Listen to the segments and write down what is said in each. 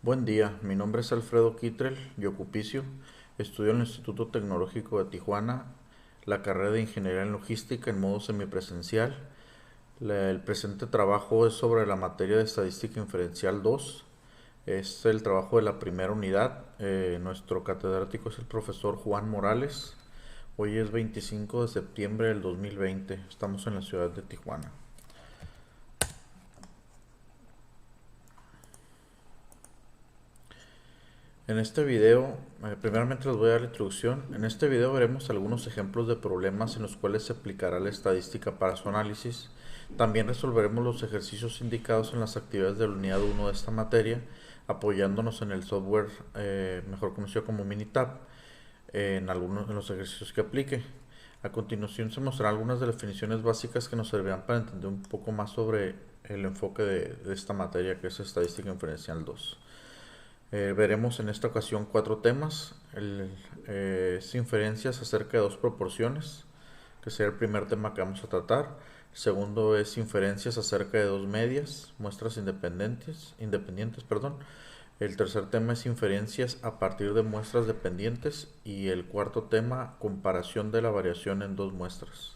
Buen día, mi nombre es Alfredo Kittrell Yocupicio, estudio en el Instituto Tecnológico de Tijuana, la carrera de Ingeniería en Logística en modo semipresencial. El presente trabajo es sobre la materia de Estadística Inferencial 2. Es el trabajo de la primera unidad. Nuestro catedrático es el profesor Juan Morales. Hoy es 25 de septiembre del 2020. Estamos en la ciudad de Tijuana. En este video, primeramente les voy a dar la introducción. En este video veremos algunos ejemplos de problemas en los cuales se aplicará la estadística para su análisis. También resolveremos los ejercicios indicados en las actividades de la unidad 1 de esta materia, apoyándonos en el software mejor conocido como Minitab, en algunos de los ejercicios que aplique. A continuación se mostrarán algunas de las definiciones básicas que nos servirán para entender un poco más sobre el enfoque de esta materia, que es Estadística Inferencial 2. Veremos en esta ocasión cuatro temas. Es inferencias acerca de dos proporciones, que será el primer tema que vamos a tratar. El segundo es inferencias acerca de dos medias, muestras independientes. El tercer tema es inferencias a partir de muestras dependientes. Y el cuarto tema, comparación de la variación en dos muestras.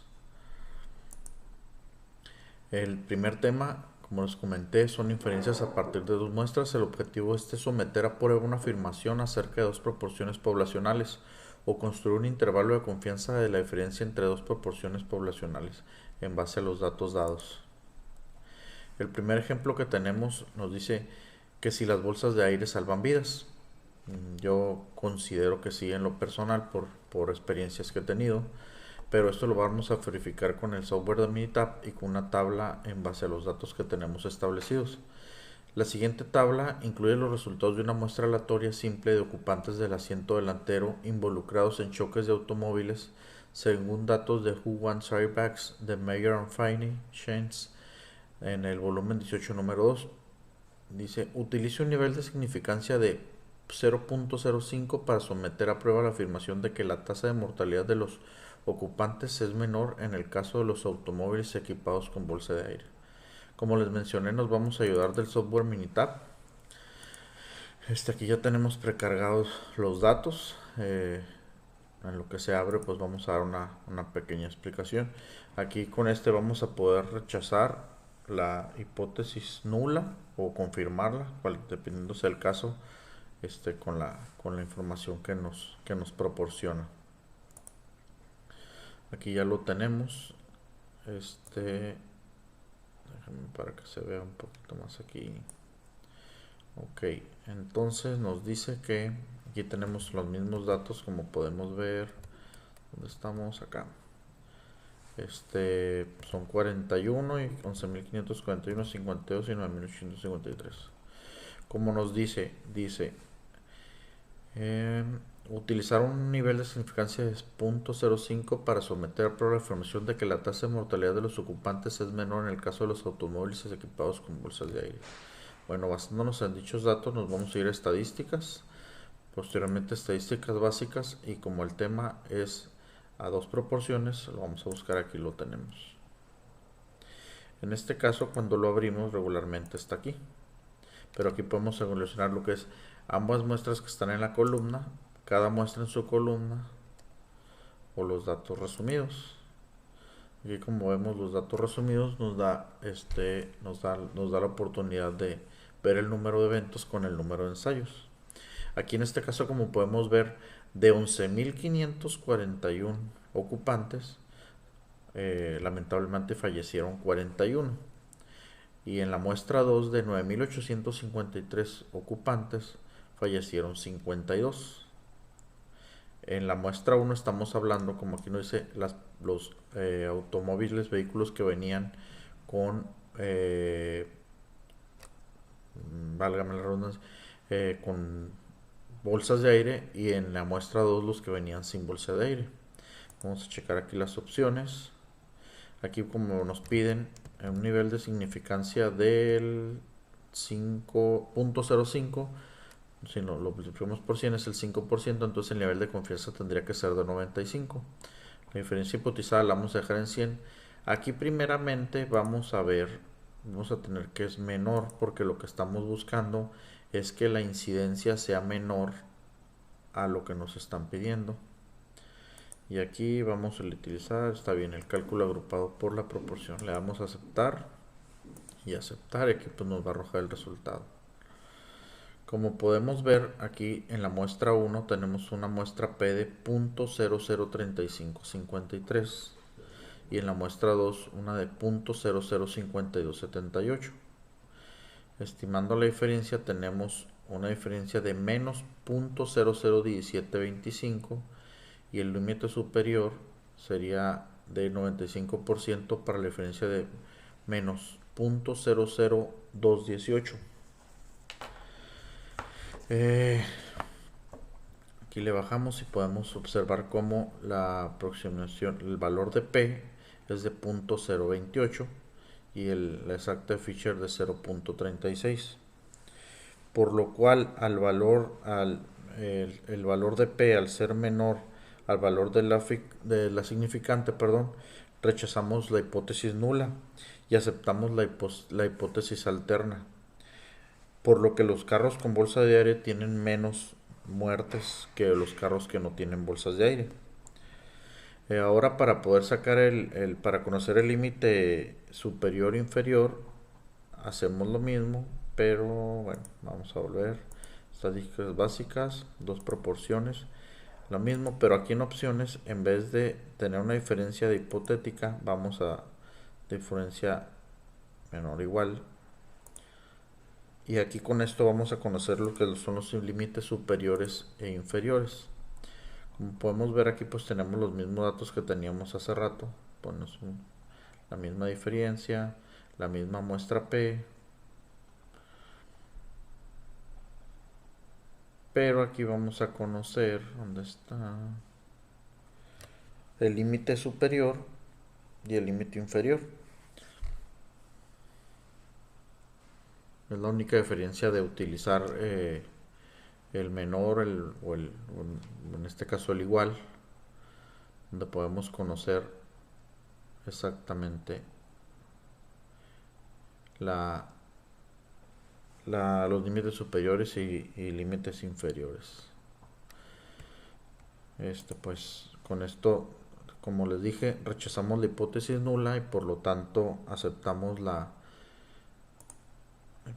El primer tema, como les comenté, son inferencias a partir de dos muestras. El objetivo es someter a prueba una afirmación acerca de dos proporciones poblacionales o construir un intervalo de confianza de la diferencia entre dos proporciones poblacionales en base a los datos dados. El primer ejemplo que tenemos nos dice que si las bolsas de aire salvan vidas. Yo considero que sí en lo personal por experiencias que he tenido, pero esto lo vamos a verificar con el software de Minitab y con una tabla en base a los datos que tenemos establecidos. La siguiente tabla incluye los resultados de una muestra aleatoria simple de ocupantes del asiento delantero involucrados en choques de automóviles según datos de Who Wants Airbags de Mayer and Finney Shanes en el volumen 18 número 2. Dice, utilice un nivel de significancia de 0.05 para someter a prueba la afirmación de que la tasa de mortalidad de los ocupantes es menor en el caso de los automóviles equipados con bolsa de aire. Como les mencioné, nos vamos a ayudar del software Minitab. Aquí ya tenemos precargados los datos. En lo que se abre, pues vamos a dar una pequeña explicación. Aquí con vamos a poder rechazar la hipótesis nula o confirmarla, dependiendo sea el caso, con la información que nos proporciona. Aquí ya lo tenemos. Déjenme para que se vea un poquito más aquí. Ok, entonces nos dice que aquí tenemos los mismos datos, como podemos ver. ¿Dónde estamos? Acá. Son 41 y 11.541, 52 y 9.853. Como nos dice, utilizar un nivel de significancia de 0.05 para someter a prueba la afirmación de que la tasa de mortalidad de los ocupantes es menor en el caso de los automóviles equipados con bolsas de aire. Bueno, basándonos en dichos datos nos vamos a ir a estadísticas, posteriormente estadísticas básicas, y como el tema es a dos proporciones, lo vamos a buscar aquí, lo tenemos. En este caso, cuando lo abrimos, regularmente está aquí, pero aquí podemos evolucionar lo que es ambas muestras que están en la columna, cada muestra en su columna, o los datos resumidos. Aquí, como vemos, los datos resumidos nos da la oportunidad de ver el número de eventos con el número de ensayos. Aquí en este caso, como podemos ver, de 11.541 ocupantes, lamentablemente fallecieron 41. Y en la muestra 2, de 9.853 ocupantes, fallecieron 52. En la muestra 1 estamos hablando, como aquí nos dice, los automóviles, vehículos que venían con, válgame la redundancia, con bolsas de aire, y en la muestra 2 los que venían sin bolsa de aire. Vamos a checar aquí las opciones. Aquí, como nos piden un nivel de significancia del 5.05, si lo multiplicamos por 100 es el 5%, entonces el nivel de confianza tendría que ser de 95. La diferencia hipotizada la vamos a dejar en 100. Aquí primeramente vamos a ver vamos a tener que es menor, porque lo que estamos buscando es que la incidencia sea menor a lo que nos están pidiendo. Y aquí vamos a utilizar, está bien, el cálculo agrupado por la proporción. Le damos a aceptar y aceptar, y aquí pues nos va a arrojar el resultado. Como podemos ver aquí en la muestra 1 tenemos una muestra P de 0.003553 y en la muestra 2 una de 0.005278. Estimando la diferencia tenemos una diferencia de menos 0.001725 y el límite superior sería de 95% para la diferencia de menos 0.00218. Aquí le bajamos y podemos observar cómo la aproximación, el valor de P es de 0.028 y la exacta de Fisher de 0.36, por lo cual el valor de P al ser menor al valor de la significante, rechazamos la hipótesis nula y aceptamos la hipótesis alterna, por lo que los carros con bolsa de aire tienen menos muertes que los carros que no tienen bolsas de aire. Ahora para poder sacar para conocer el límite superior e inferior, hacemos lo mismo, pero bueno, vamos a volver. Estadísticas básicas, dos proporciones, lo mismo, pero aquí en opciones, en vez de tener una diferencia de hipotética, vamos a diferencia menor o igual. Y aquí con esto vamos a conocer lo que son los límites superiores e inferiores. Como podemos ver aquí, pues tenemos los mismos datos que teníamos hace rato. Ponemos la misma diferencia, la misma muestra P. Pero aquí vamos a conocer dónde está el límite superior y el límite inferior. Es la única diferencia de utilizar el menor o en este caso el igual, donde podemos conocer exactamente los límites superiores y límites inferiores. Pues con esto, como les dije, rechazamos la hipótesis nula y por lo tanto aceptamos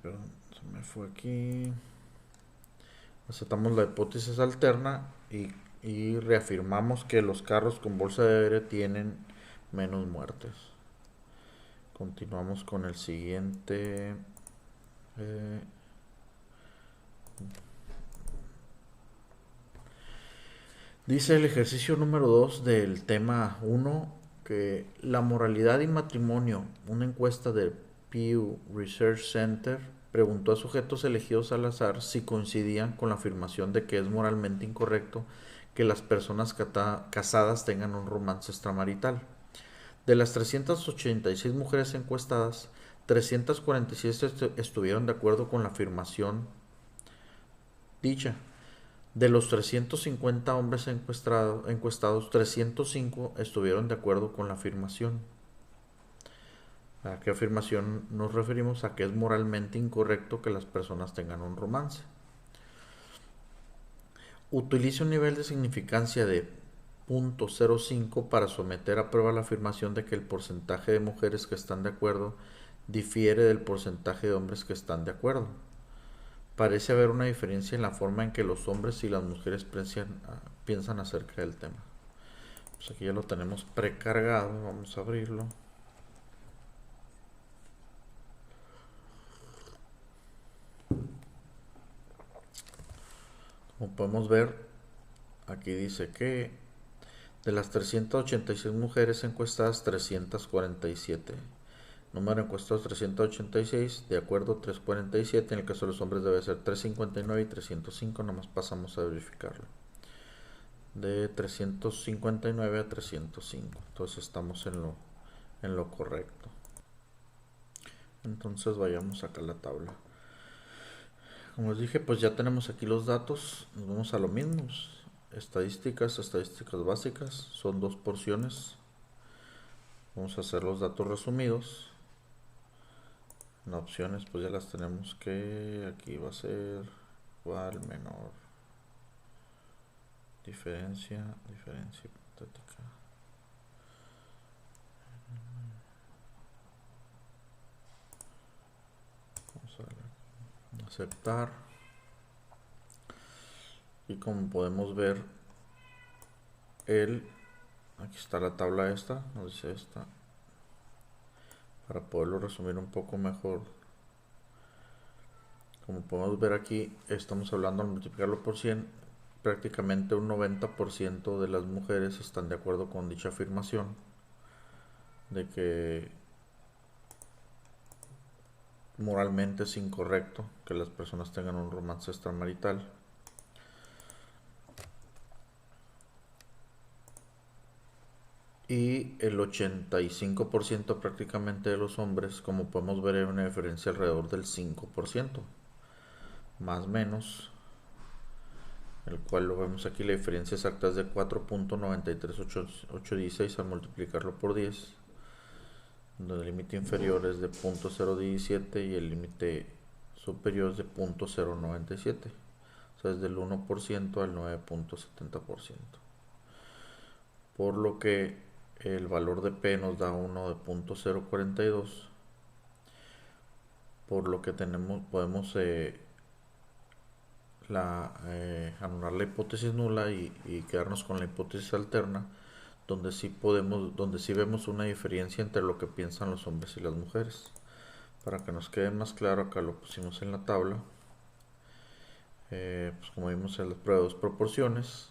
perdón, se me fue aquí. Aceptamos la hipótesis alterna y reafirmamos que los carros con bolsa de aire tienen menos muertes. Continuamos con el siguiente. Dice el ejercicio número 2 del tema 1 que la moralidad y matrimonio, una encuesta del Pew Research Center, preguntó a sujetos elegidos al azar si coincidían con la afirmación de que es moralmente incorrecto que las personas casadas tengan un romance extramarital. De las 386 mujeres encuestadas, 346 estuvieron de acuerdo con la afirmación dicha. De los 350 hombres encuestados, 305 estuvieron de acuerdo con la afirmación. ¿A qué afirmación nos referimos? A que es moralmente incorrecto que las personas tengan un romance. Utilice un nivel de significancia de 0.05 para someter a prueba la afirmación de que el porcentaje de mujeres que están de acuerdo difiere del porcentaje de hombres que están de acuerdo. Parece haber una diferencia en la forma en que los hombres y las mujeres piensan acerca del tema. Pues aquí ya lo tenemos precargado, vamos a abrirlo. Como podemos ver, aquí dice que de las 386 mujeres encuestadas, 347. Número encuestados 386, de acuerdo 347, en el caso de los hombres debe ser 359 y 305, nomás pasamos a verificarlo. De 359 a 305, entonces estamos en lo correcto. Entonces vayamos acá a la tabla. Como les dije, pues ya tenemos aquí los datos, nos vamos a lo mismo. Estadísticas básicas, son dos porciones. Vamos a hacer los datos resumidos. En opciones pues ya las tenemos que aquí va a ser igual, menor, diferencia hipotética. Vamos a darle aceptar. Y como podemos ver, aquí está la tabla esta, nos dice esta, para poderlo resumir un poco mejor. Como podemos ver aquí, estamos hablando al multiplicarlo por 100, prácticamente un 90% de las mujeres están de acuerdo con dicha afirmación de que moralmente es incorrecto que las personas tengan un romance extramarital. Y el 85% prácticamente de los hombres, como podemos ver, hay una diferencia alrededor del 5%, más o menos, el cual lo vemos aquí, la diferencia exacta es de 4.93816 al multiplicarlo por 10, donde el límite inferior es de 0.017 y el límite superior es de 0.097, o sea, es del 1% al 9.70%. Por lo que el valor de P nos da 1 de 0.042, por lo que podemos anular la hipótesis nula y quedarnos con la hipótesis alterna, donde sí vemos una diferencia entre lo que piensan los hombres y las mujeres. Para que nos quede más claro, acá lo pusimos en la tabla. Pues como vimos en la prueba de dos proporciones,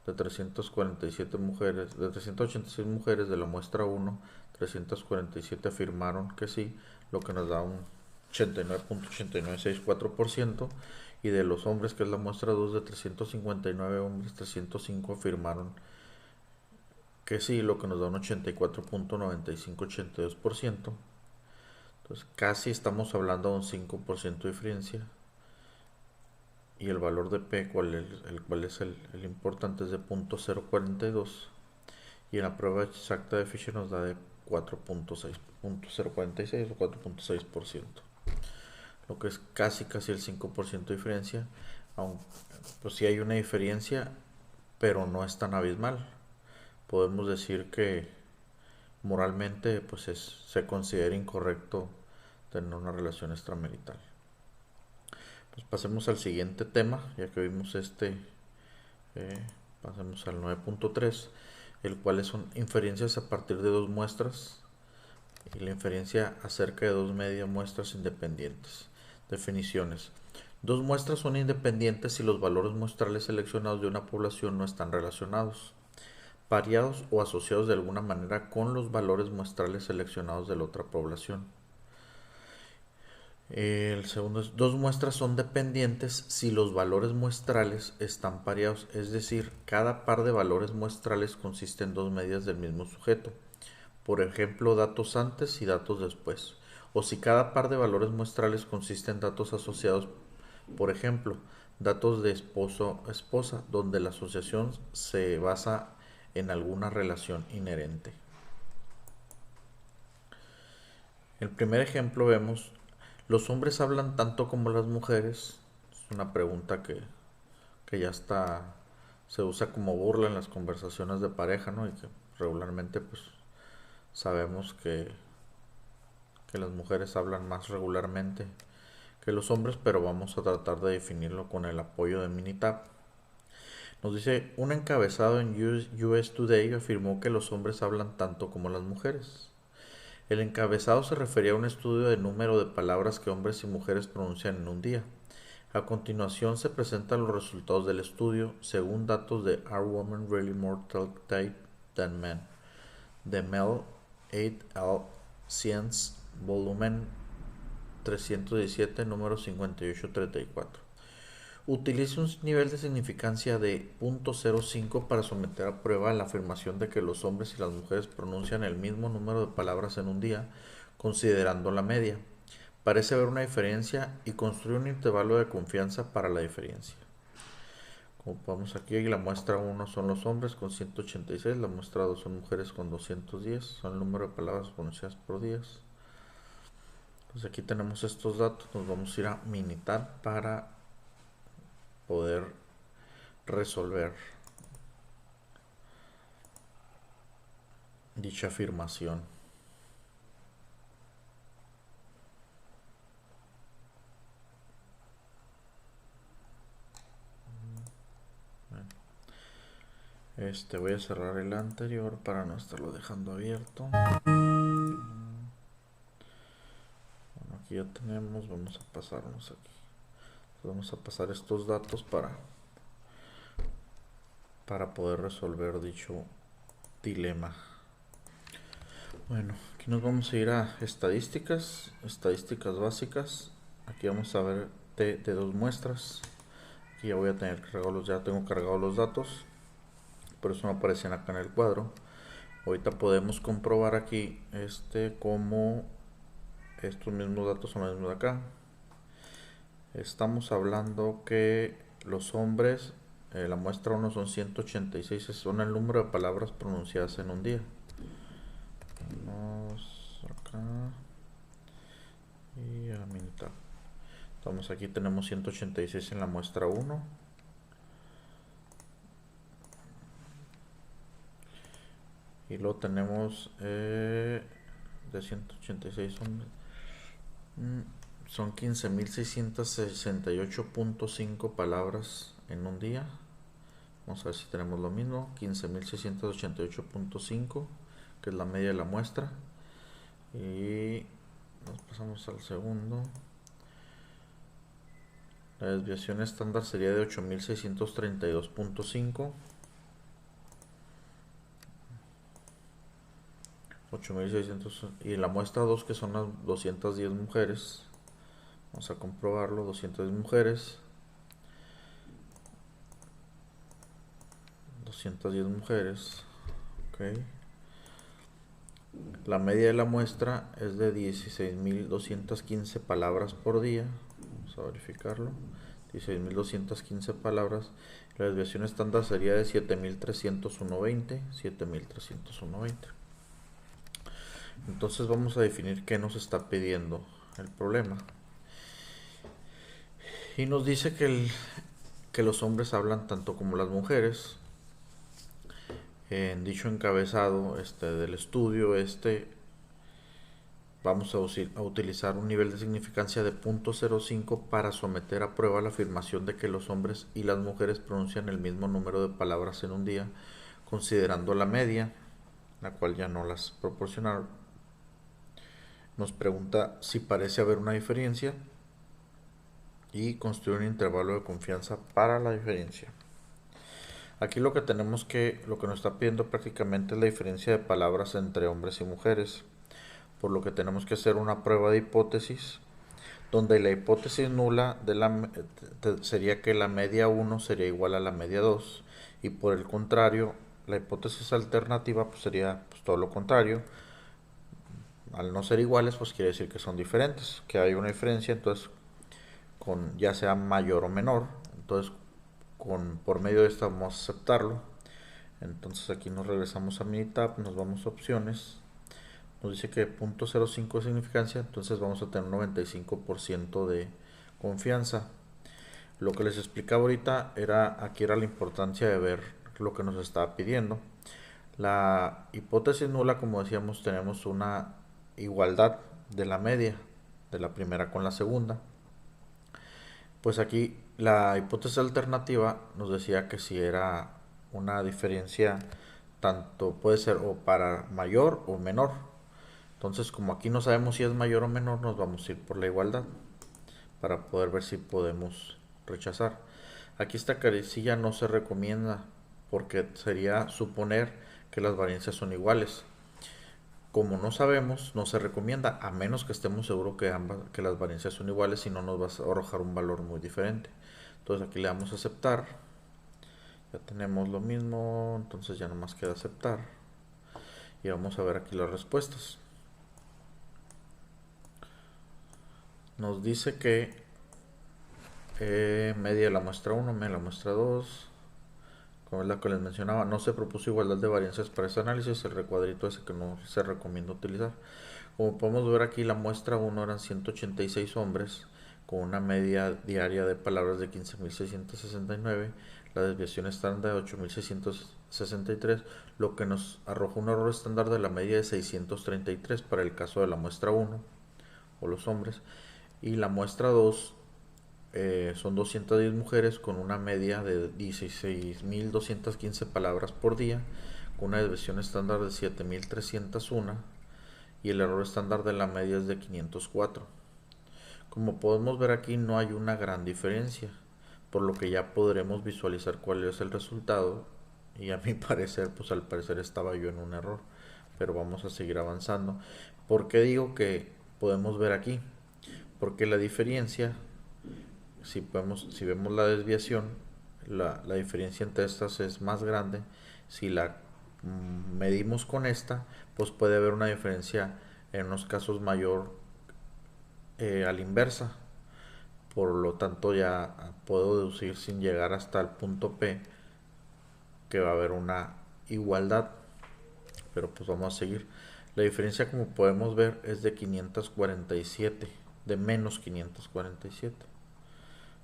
de 347 mujeres, de 386 mujeres de la muestra 1, 347 afirmaron que sí, lo que nos da un 89.8964%, y de los hombres, que es la muestra 2, de 359 hombres, 305 afirmaron que sí, lo que nos da un 84.9582%. Entonces casi estamos hablando de un 5% de diferencia. Y el valor de P, cuál es el importante, es de 0.042. Y en la prueba exacta de Fisher nos da de 4.046 o 4.6%. Lo que es casi el 5% de diferencia. Aunque pues sí hay una diferencia, pero no es tan abismal. Podemos decir que moralmente pues se considera incorrecto tener una relación extramarital. Pues pasemos al siguiente tema, ya que vimos pasemos al 9.3, el cual son inferencias a partir de dos muestras y la inferencia acerca de dos media muestras independientes. Definiciones. Dos muestras son independientes si los valores muestrales seleccionados de una población no están relacionados, pareados o asociados de alguna manera con los valores muestrales seleccionados de la otra población. El segundo es, dos muestras son dependientes si los valores muestrales están pareados, es decir, cada par de valores muestrales consiste en dos medias del mismo sujeto, por ejemplo, datos antes y datos después, o si cada par de valores muestrales consiste en datos asociados, por ejemplo, datos de esposo-esposa, donde la asociación se basa en alguna relación inherente. El primer ejemplo vemos: ¿los hombres hablan tanto como las mujeres? Es una pregunta que ya se usa como burla en las conversaciones de pareja, ¿no? Y que regularmente pues sabemos que las mujeres hablan más regularmente que los hombres, pero vamos a tratar de definirlo con el apoyo de Minitab. Nos dice, un encabezado en US Today afirmó que los hombres hablan tanto como las mujeres. El encabezado se refería a un estudio del número de palabras que hombres y mujeres pronuncian en un día. A continuación se presentan los resultados del estudio según datos de Are Women Really More Talkative Than Men? De Mel et al. Science, volumen 317, número 5834. Utilice un nivel de significancia de 0.05 para someter a prueba la afirmación de que los hombres y las mujeres pronuncian el mismo número de palabras en un día, considerando la media. Parece haber una diferencia y construye un intervalo de confianza para la diferencia. Como podemos aquí, la muestra 1 son los hombres con 186, la muestra 2 son mujeres con 210, son el número de palabras pronunciadas por día. Pues aquí tenemos estos datos, nos vamos a ir a Minitab para poder resolver dicha afirmación. Voy a cerrar el anterior para no estarlo dejando abierto. Bueno, aquí ya tenemos, vamos a pasarnos aquí. Vamos a pasar estos datos para poder resolver dicho dilema. Bueno, aquí nos vamos a ir a estadísticas básicas. Aquí vamos a ver de dos muestras. Aquí ya voy a tener cargados, ya tengo cargados los datos, por eso no aparecen acá en el cuadro. Ahorita podemos comprobar aquí como estos mismos datos son los mismos de acá. Estamos hablando que los hombres, la muestra 1 son 186, son el número de palabras pronunciadas en un día. Vamos acá y a la mitad. Entonces aquí tenemos 186 en la muestra 1. Y luego tenemos de 186 son 15.668.5 palabras en un día. Vamos a ver si tenemos lo mismo. 15.688.5, que es la media de la muestra. Y nos pasamos al segundo. La desviación estándar sería de 8.632.5. 8.600, y la muestra 2, que son las 210 mujeres. Vamos a comprobarlo. 210 mujeres. 210 mujeres. Ok. La media de la muestra es de 16.215 palabras por día. Vamos a verificarlo. 16.215 palabras. La desviación estándar sería de 7.301.20. 7.301.20. Entonces vamos a definir qué nos está pidiendo el problema. Y nos dice que los hombres hablan tanto como las mujeres. En dicho encabezado del estudio, vamos a utilizar un nivel de significancia de 0.05 para someter a prueba la afirmación de que los hombres y las mujeres pronuncian el mismo número de palabras en un día, considerando la media, la cual ya no las proporcionaron. Nos pregunta si parece haber una diferencia y construir un intervalo de confianza para la diferencia. Aquí lo que nos está pidiendo prácticamente es la diferencia de palabras entre hombres y mujeres, por lo que tenemos que hacer una prueba de hipótesis, donde la hipótesis nula sería que la media 1 sería igual a la media 2, y por el contrario, la hipótesis alternativa pues sería todo lo contrario. Al no ser iguales, pues quiere decir que son diferentes, que hay una diferencia, entonces ya sea mayor o menor. Entonces por medio de esta vamos a aceptarlo. Entonces aquí nos regresamos a Minitab, nos vamos a opciones, nos dice que 0.05 de significancia, entonces vamos a tener un 95% de confianza. Lo que les explicaba ahorita aquí era la importancia de ver lo que nos estaba pidiendo. La hipótesis nula, como decíamos, tenemos una igualdad de la media de la primera con la segunda. Pues aquí la hipótesis alternativa nos decía que si era una diferencia, tanto puede ser o para mayor o menor. Entonces, como aquí no sabemos si es mayor o menor, nos vamos a ir por la igualdad para poder ver si podemos rechazar. Aquí esta carecilla no se recomienda porque sería suponer que las varianzas son iguales. Como no sabemos, no se recomienda, a menos que estemos seguros que las varianzas son iguales, si no nos va a arrojar un valor muy diferente. Entonces aquí le damos a aceptar. Ya tenemos lo mismo, entonces ya nomás queda aceptar. Y vamos a ver aquí las respuestas. Nos dice que media de la muestra 1, media de la muestra 2. Como es la que les mencionaba, no se propuso igualdad de varianzas para este análisis, el recuadrito ese que no se recomienda utilizar. Como podemos ver aquí, la muestra 1 eran 186 hombres con una media diaria de palabras de 15.669, la desviación estándar de 8.663, lo que nos arroja un error estándar de la media de 633 para el caso de la muestra 1 o los hombres, y la muestra 2 son 210 mujeres con una media de 16.215 palabras por día, con una desviación estándar de 7.301 y el error estándar de la media es de 504. Como podemos ver aquí, no hay una gran diferencia, por lo que ya podremos visualizar cuál es el resultado, y a mi parecer, pues al parecer estaba yo en un error, pero vamos a seguir avanzando. ¿Por qué digo que podemos ver aquí? Porque la diferencia, si vemos la desviación, la diferencia entre estas es más grande. Si la medimos con esta, pues puede haber una diferencia en unos casos mayor a la inversa. Por lo tanto, ya puedo deducir sin llegar hasta el punto P que va a haber una igualdad. Pero pues vamos a seguir. La diferencia, como podemos ver, es de 547, de menos 547.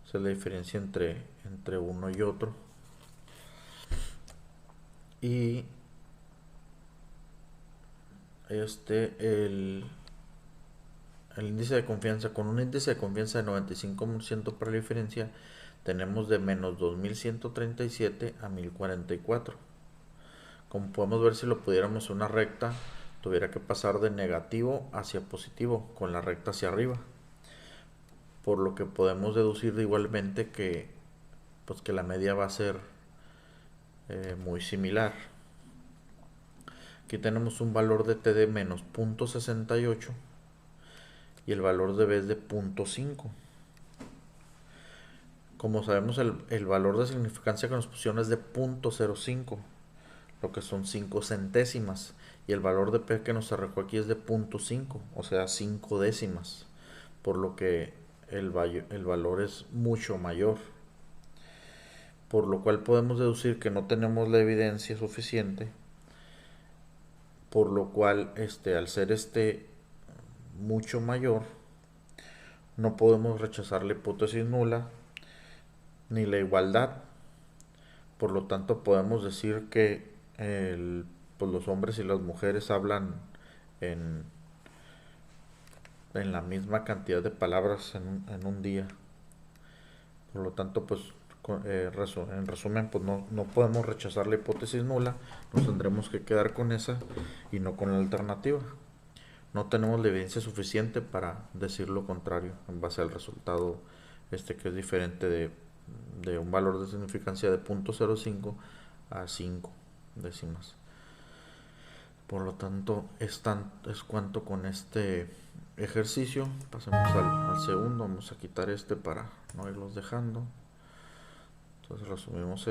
Esa es la diferencia entre uno y otro. Y el índice de confianza, con un índice de confianza de 95% para la diferencia, tenemos de menos 2137 a 1044. Como podemos ver, si lo pudiéramos una recta, tuviera que pasar de negativo hacia positivo, con la recta hacia arriba. Por lo que podemos deducir igualmente que, pues, que la media va a ser muy similar. Aquí tenemos un valor de t de menos 0.68 y el valor de b es de 0.5. Como sabemos, el valor de significancia que nos pusieron es de 0.05, lo que son 5 centésimas, y el valor de p que nos arrojó aquí es de 0.5, o sea 5 décimas, por lo que el valor es mucho mayor, por lo cual podemos deducir que no tenemos la evidencia suficiente, por lo cual al ser mucho mayor, no podemos rechazar la hipótesis nula ni la igualdad. Por lo tanto, podemos decir que pues los hombres y las mujeres hablan en, en la misma cantidad de palabras en un día. Por lo tanto, pues en resumen, pues no podemos rechazar la hipótesis nula, nos tendremos que quedar con esa y no con la alternativa. No tenemos la evidencia suficiente para decir lo contrario en base al resultado que es diferente de un valor de significancia de 0.05 a 5 décimas. Por lo tanto, es cuanto con este ejercicio. Pasemos al segundo. Vamos a quitar para no irlos dejando. Entonces resumimos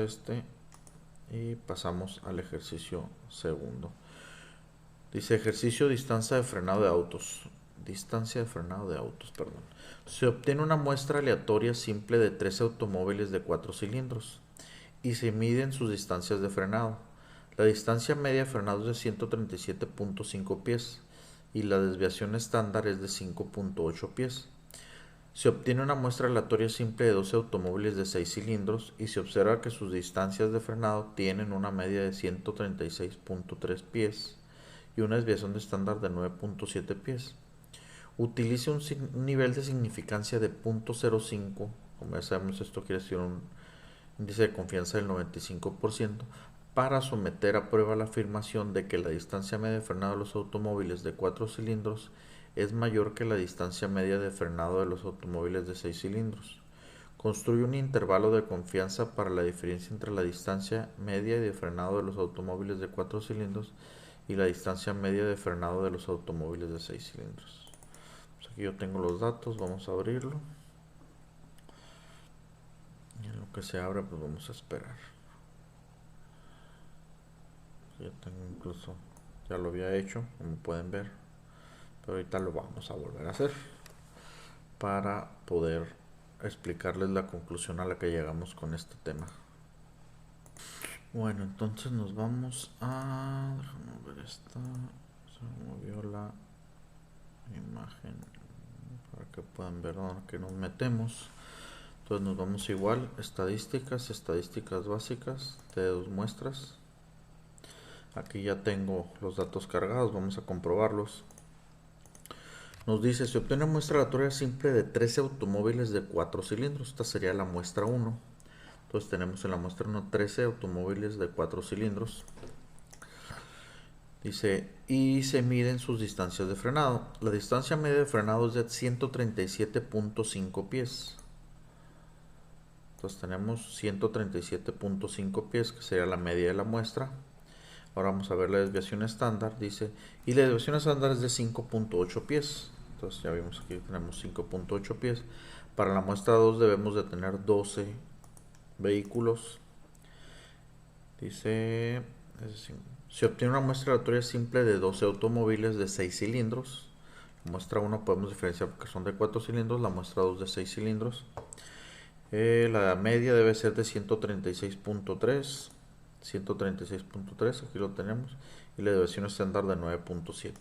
y pasamos al ejercicio segundo. Dice ejercicio distancia de frenado de autos. Distancia de frenado de autos, perdón. Se obtiene una muestra aleatoria simple de 13 automóviles de 4 cilindros y se miden sus distancias de frenado. La distancia media de frenado es de 137.5 pies y la desviación estándar es de 5.8 pies. Se obtiene una muestra aleatoria simple de 12 automóviles de 6 cilindros y se observa que sus distancias de frenado tienen una media de 136.3 pies y una desviación de estándar de 9.7 pies. Utilice un nivel de significancia de 0.05, como ya sabemos, esto quiere decir un índice de confianza del 95%, para someter a prueba la afirmación de que la distancia media de frenado de los automóviles de 4 cilindros es mayor que la distancia media de frenado de los automóviles de 6 cilindros. Construye un intervalo de confianza para la diferencia entre la distancia media de frenado de los automóviles de 4 cilindros y la distancia media de frenado de los automóviles de 6 cilindros. Pues aquí yo tengo los datos, vamos a abrirlo. Y en lo que se abra, pues vamos a esperar. Ya tengo incluso, ya lo había hecho, como pueden ver, pero ahorita lo vamos a volver a hacer para poder explicarles la conclusión a la que llegamos con este tema. Bueno, entonces nos vamos a... déjame ver esta. Se movió la imagen, para que puedan ver dónde que nos metemos. Entonces nos vamos igual, estadísticas básicas de 2 muestras. Aquí ya tengo los datos cargados, vamos a comprobarlos. Nos dice, se obtiene una muestra aleatoria simple de 13 automóviles de 4 cilindros. Esta sería la muestra 1. Entonces tenemos en la muestra 1 13 automóviles de 4 cilindros. Dice, y se miden sus distancias de frenado. La distancia media de frenado es de 137.5 pies. Entonces tenemos 137.5 pies, que sería la media de la muestra. Ahora vamos a ver la desviación estándar, dice, y la desviación estándar es de 5.8 pies. Entonces ya vimos que tenemos 5.8 pies. Para la muestra 2 debemos de tener 12 vehículos. Dice, se obtiene una muestra aleatoria simple de 12 automóviles de 6 cilindros. La muestra 1 podemos diferenciar porque son de 4 cilindros, la muestra 2 de 6 cilindros. La media debe ser de 136.3. 136.3, aquí lo tenemos, y la desviación estándar de 9.7.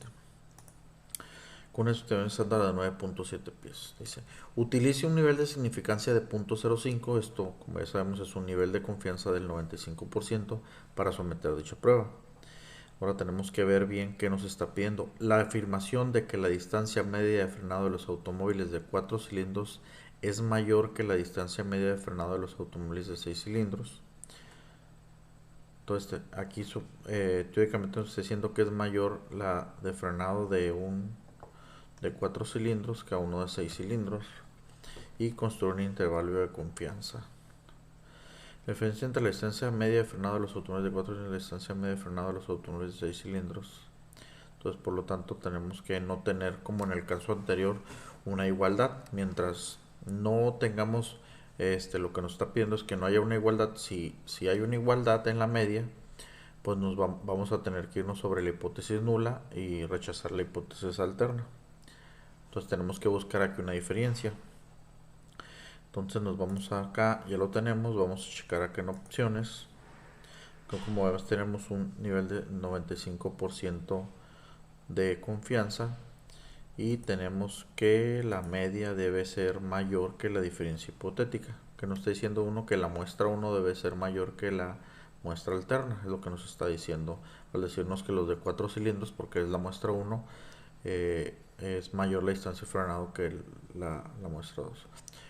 Con eso tenemos estándar de 9.7 pies. Dice, utilice un nivel de significancia de 0.05. Esto, como ya sabemos, es un nivel de confianza del 95% para someter dicha prueba. Ahora tenemos que ver bien qué nos está pidiendo. La afirmación de que la distancia media de frenado de los automóviles de 4 cilindros es mayor que la distancia media de frenado de los automóviles de 6 cilindros. Entonces aquí teóricamente nos está diciendo que es mayor la de frenado de 4 cilindros que a uno de 6 cilindros, y construir un intervalo de confianza. La diferencia entre la distancia media de frenado de los automóviles de 4 cilindros y la distancia media de frenado de los automóviles de 6 cilindros. Entonces por lo tanto tenemos que no tener, como en el caso anterior, una igualdad. Mientras no tengamos lo que nos está pidiendo es que no haya una igualdad. Si hay una igualdad en la media, pues vamos a tener que irnos sobre la hipótesis nula y rechazar la hipótesis alterna. Entonces tenemos que buscar aquí una diferencia. Entonces nos vamos acá, ya lo tenemos, vamos a checar acá en opciones. Como vemos, tenemos un nivel de 95% de confianza, y tenemos que la media debe ser mayor que la diferencia hipotética, que nos está diciendo uno que la muestra 1 debe ser mayor que la muestra alterna. Es lo que nos está diciendo al decirnos que los de 4 cilindros, porque es la muestra 1, es mayor la distancia de frenado que la muestra 2.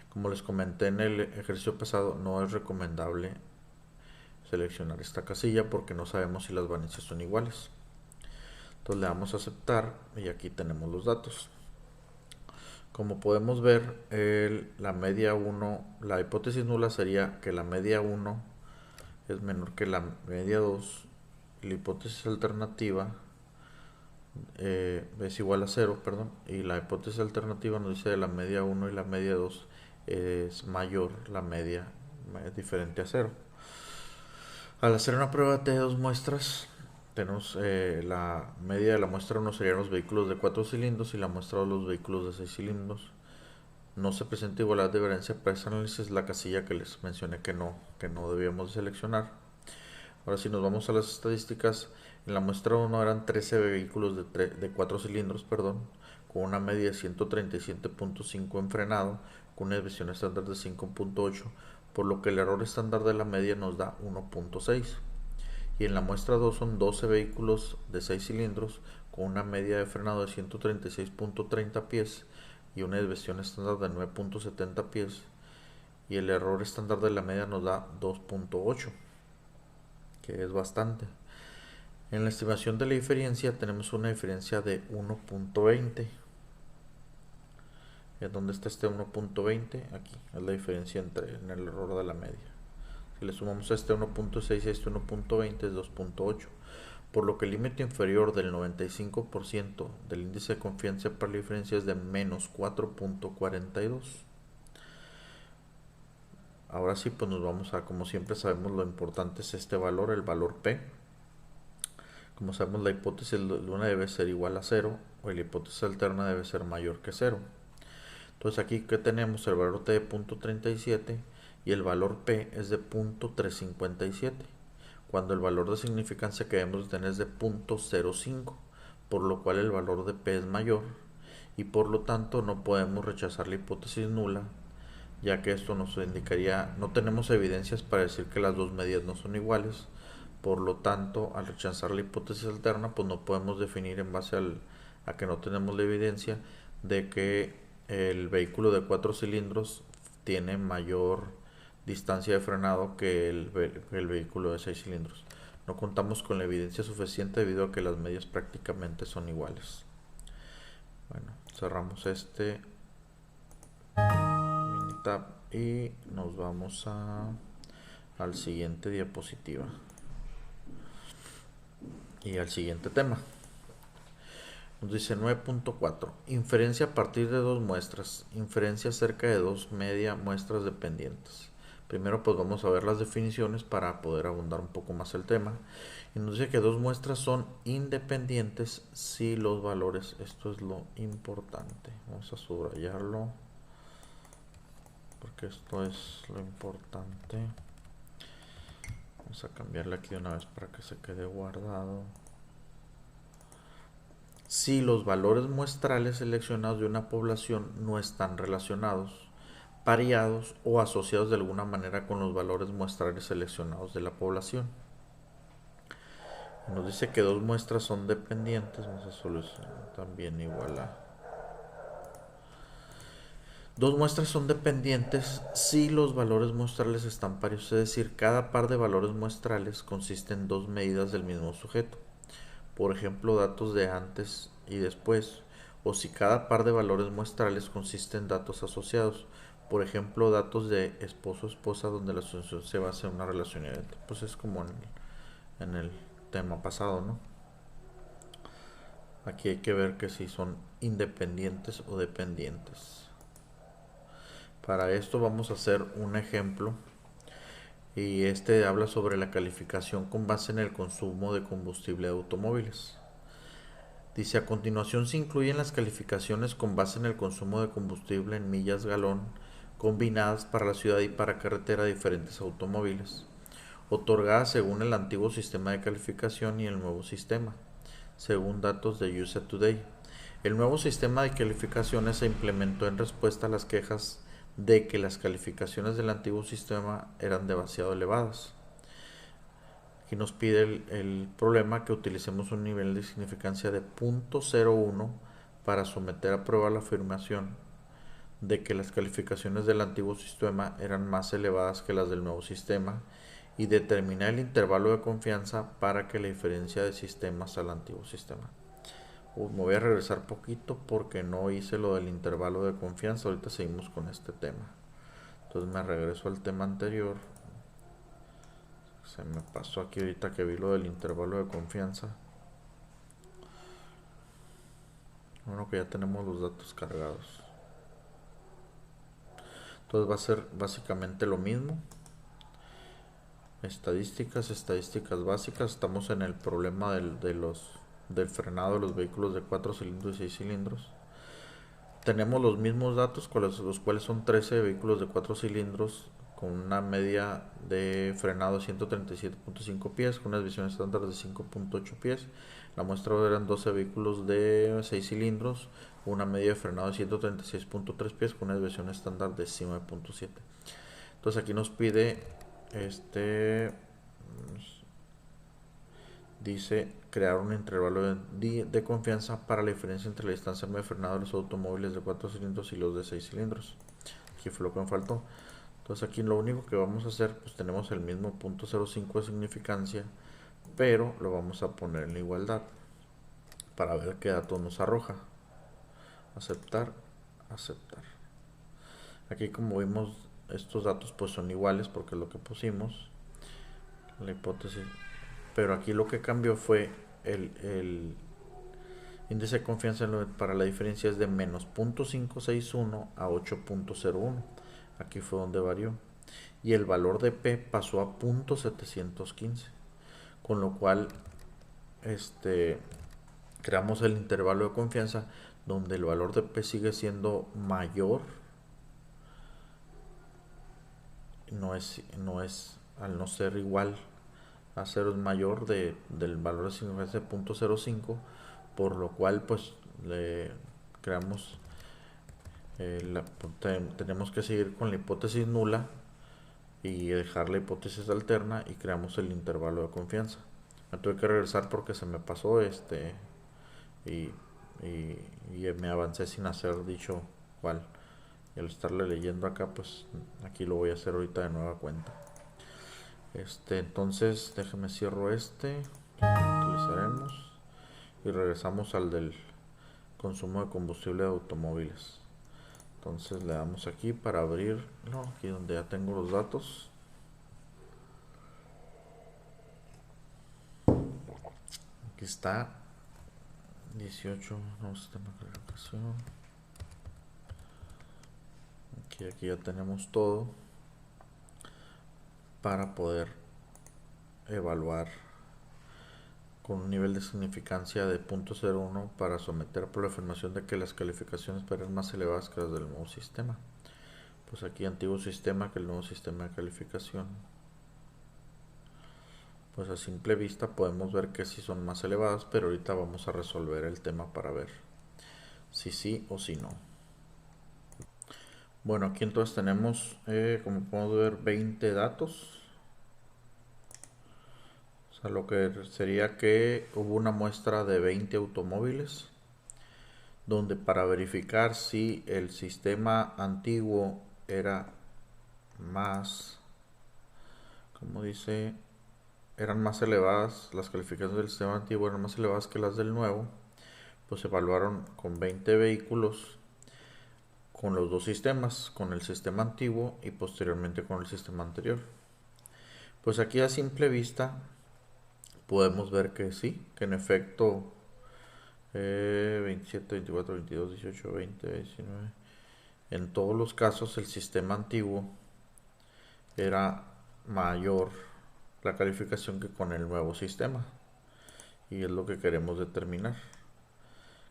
Como les comenté en el ejercicio pasado, no es recomendable seleccionar esta casilla porque no sabemos si las varianzas son iguales. Entonces le damos a aceptar y aquí tenemos los datos. Como podemos ver, la media 1, la hipótesis nula sería que la media 1 es menor que la media 2, y la hipótesis alternativa es igual a 0, perdón, y la hipótesis alternativa nos dice que la media 1 y la media 2 es mayor, la media es diferente a 0. Al hacer una prueba de 2 muestras, tenemos la media de la muestra 1 serían los vehículos de 4 cilindros y la muestra 2 los vehículos de 6 cilindros. No se presenta igualdad de variancia para este análisis, la casilla que les mencioné que no debíamos seleccionar. Ahora si nos vamos a las estadísticas, en la muestra 1 eran 13 vehículos de 4 cilindros, perdón, con una media de 137.5 en frenado, con una desviación estándar de 5.8, por lo que el error estándar de la media nos da 1.6. Y en la muestra 2 son 12 vehículos de 6 cilindros con una media de frenado de 136.30 pies y una desviación estándar de 9.70 pies, y el error estándar de la media nos da 2.8, que es bastante. En la estimación de la diferencia tenemos una diferencia de 1.20. ¿Dónde está este 1.20? Aquí es la diferencia en el error de la media. Si le sumamos a este 1.6 y a este 1.20 es 2.8, por lo que el límite inferior del 95% del índice de confianza para la diferencia es de menos 4.42. Ahora sí, pues nos vamos a, como siempre sabemos, lo importante es este valor, el valor P. Como sabemos, la hipótesis luna debe ser igual a 0, o la hipótesis alterna debe ser mayor que 0. Entonces aquí que tenemos el valor T de 0.37 y el valor P es de 0.357, cuando el valor de significancia que debemos tener es de 0.05, por lo cual el valor de P es mayor y por lo tanto no podemos rechazar la hipótesis nula, ya que esto nos indicaría, no tenemos evidencias para decir que las dos medidas no son iguales. Por lo tanto, al rechazar la hipótesis alterna, pues no podemos definir en base a que no tenemos la evidencia de que el vehículo de 4 cilindros tiene mayor distancia de frenado que el vehículo de 6 cilindros. No contamos con la evidencia suficiente debido a que las medias prácticamente son iguales. Bueno, cerramos este mini tab y nos vamos al siguiente diapositiva y al siguiente tema. Nos dice 9.4. Inferencia a partir de dos muestras. Inferencia acerca de dos media muestras dependientes. Primero pues vamos a ver las definiciones para poder abundar un poco más el tema. Y nos dice que dos muestras son independientes si los valores, esto es lo importante. Vamos a subrayarlo porque esto es lo importante. Vamos a cambiarle aquí de una vez para que se quede guardado. Si los valores muestrales seleccionados de una población no están relacionados, pareados o asociados de alguna manera con los valores muestrales seleccionados de la población. Nos dice que dos muestras son dependientes. Vamos a solucionar también igual a... Dos muestras son dependientes si los valores muestrales están pareados, es decir, cada par de valores muestrales consiste en dos medidas del mismo sujeto. Por ejemplo, datos de antes y después, o si cada par de valores muestrales consiste en datos asociados, por ejemplo, datos de esposo o esposa donde la asociación se basa en una relación idéntica. Pues es como en el tema pasado, ¿no? Aquí hay que ver que si son independientes o dependientes. Para esto vamos a hacer un ejemplo y este habla sobre la calificación con base en el consumo de combustible de automóviles. Dice, a continuación se incluyen las calificaciones con base en el consumo de combustible en millas galón combinadas para la ciudad y para carretera de diferentes automóviles, otorgadas según el antiguo sistema de calificación y el nuevo sistema, según datos de USA Today. El nuevo sistema de calificaciones se implementó en respuesta a las quejas de que las calificaciones del antiguo sistema eran demasiado elevadas. Aquí nos pide el problema que utilicemos un nivel de significancia de 0.01 para someter a prueba la afirmación de que las calificaciones del antiguo sistema eran más elevadas que las del nuevo sistema y determinar el intervalo de confianza para que la diferencia de sistemas al antiguo sistema. Me voy a regresar poquito porque no hice lo del intervalo de confianza. Ahorita seguimos con este tema. Entonces me regreso al tema anterior. Se me pasó aquí ahorita que vi lo del intervalo de confianza. Bueno, que ya tenemos los datos cargados. Entonces va a ser básicamente lo mismo. Estadísticas básicas. Estamos en el problema del frenado de los vehículos de 4 cilindros y 6 cilindros. Tenemos los mismos datos, los cuales son 13 vehículos de 4 cilindros con una media de frenado de 137.5 pies, con una desviación estándar de 5.8 pies. La muestra eran 12 vehículos de 6 cilindros, con una media de frenado de 136.3 pies, con una desviación estándar de 9.7. Entonces aquí nos pide dice crear un intervalo de confianza para la diferencia entre la distancia media de frenado de los automóviles de 4 cilindros y los de 6 cilindros. Aquí fue lo que me faltó. Entonces aquí lo único que vamos a hacer, pues tenemos el mismo 0.05 de significancia, pero lo vamos a poner en la igualdad para ver qué dato nos arroja. Aceptar, aceptar. Aquí como vimos estos datos pues son iguales porque es lo que pusimos, la hipótesis. Pero aquí lo que cambió fue el índice de confianza para la diferencia es de menos 0.561 a 8.01. Aquí fue donde varió. Y el valor de P pasó a 0.715. Con lo cual creamos el intervalo de confianza donde el valor de P sigue siendo mayor. No es al no ser igual a 0 es mayor del valor de significancia de 0.05, por lo cual pues creamos, tenemos que seguir con la hipótesis nula y dejar la hipótesis alterna y creamos el intervalo de confianza. Me tuve que regresar porque se me pasó y, y me avancé sin hacer dicho cual. Y al estarle leyendo acá, pues aquí lo voy a hacer ahorita de nueva cuenta. Entonces déjame cierro utilizaremos y regresamos al del consumo de combustible de automóviles. Entonces le damos aquí para abrirlo, aquí donde ya tengo los datos. Aquí está 18, no, sistema de calificación. Aquí ya tenemos todo para poder evaluar con un nivel de significancia de 0.01 para someter por la afirmación de que las calificaciones eran más elevadas que las del nuevo sistema. Pues aquí antiguo sistema que el nuevo sistema de calificación. Pues a simple vista podemos ver que sí son más elevadas, pero ahorita vamos a resolver el tema para ver si sí o si no. Bueno, aquí entonces tenemos, como podemos ver, 20 datos. O sea, lo que sería que hubo una muestra de 20 automóviles, donde para verificar si el sistema antiguo era más, como dice, eran más elevadas, las calificaciones del sistema antiguo eran más elevadas que las del nuevo, pues se evaluaron con 20 vehículos con los dos sistemas, con el sistema antiguo y posteriormente con el sistema anterior. Pues aquí a simple vista podemos ver que sí, que en efecto 27, 24, 22, 18, 20, 19, en todos los casos el sistema antiguo era mayor la calificación que con el nuevo sistema, y es lo que queremos determinar,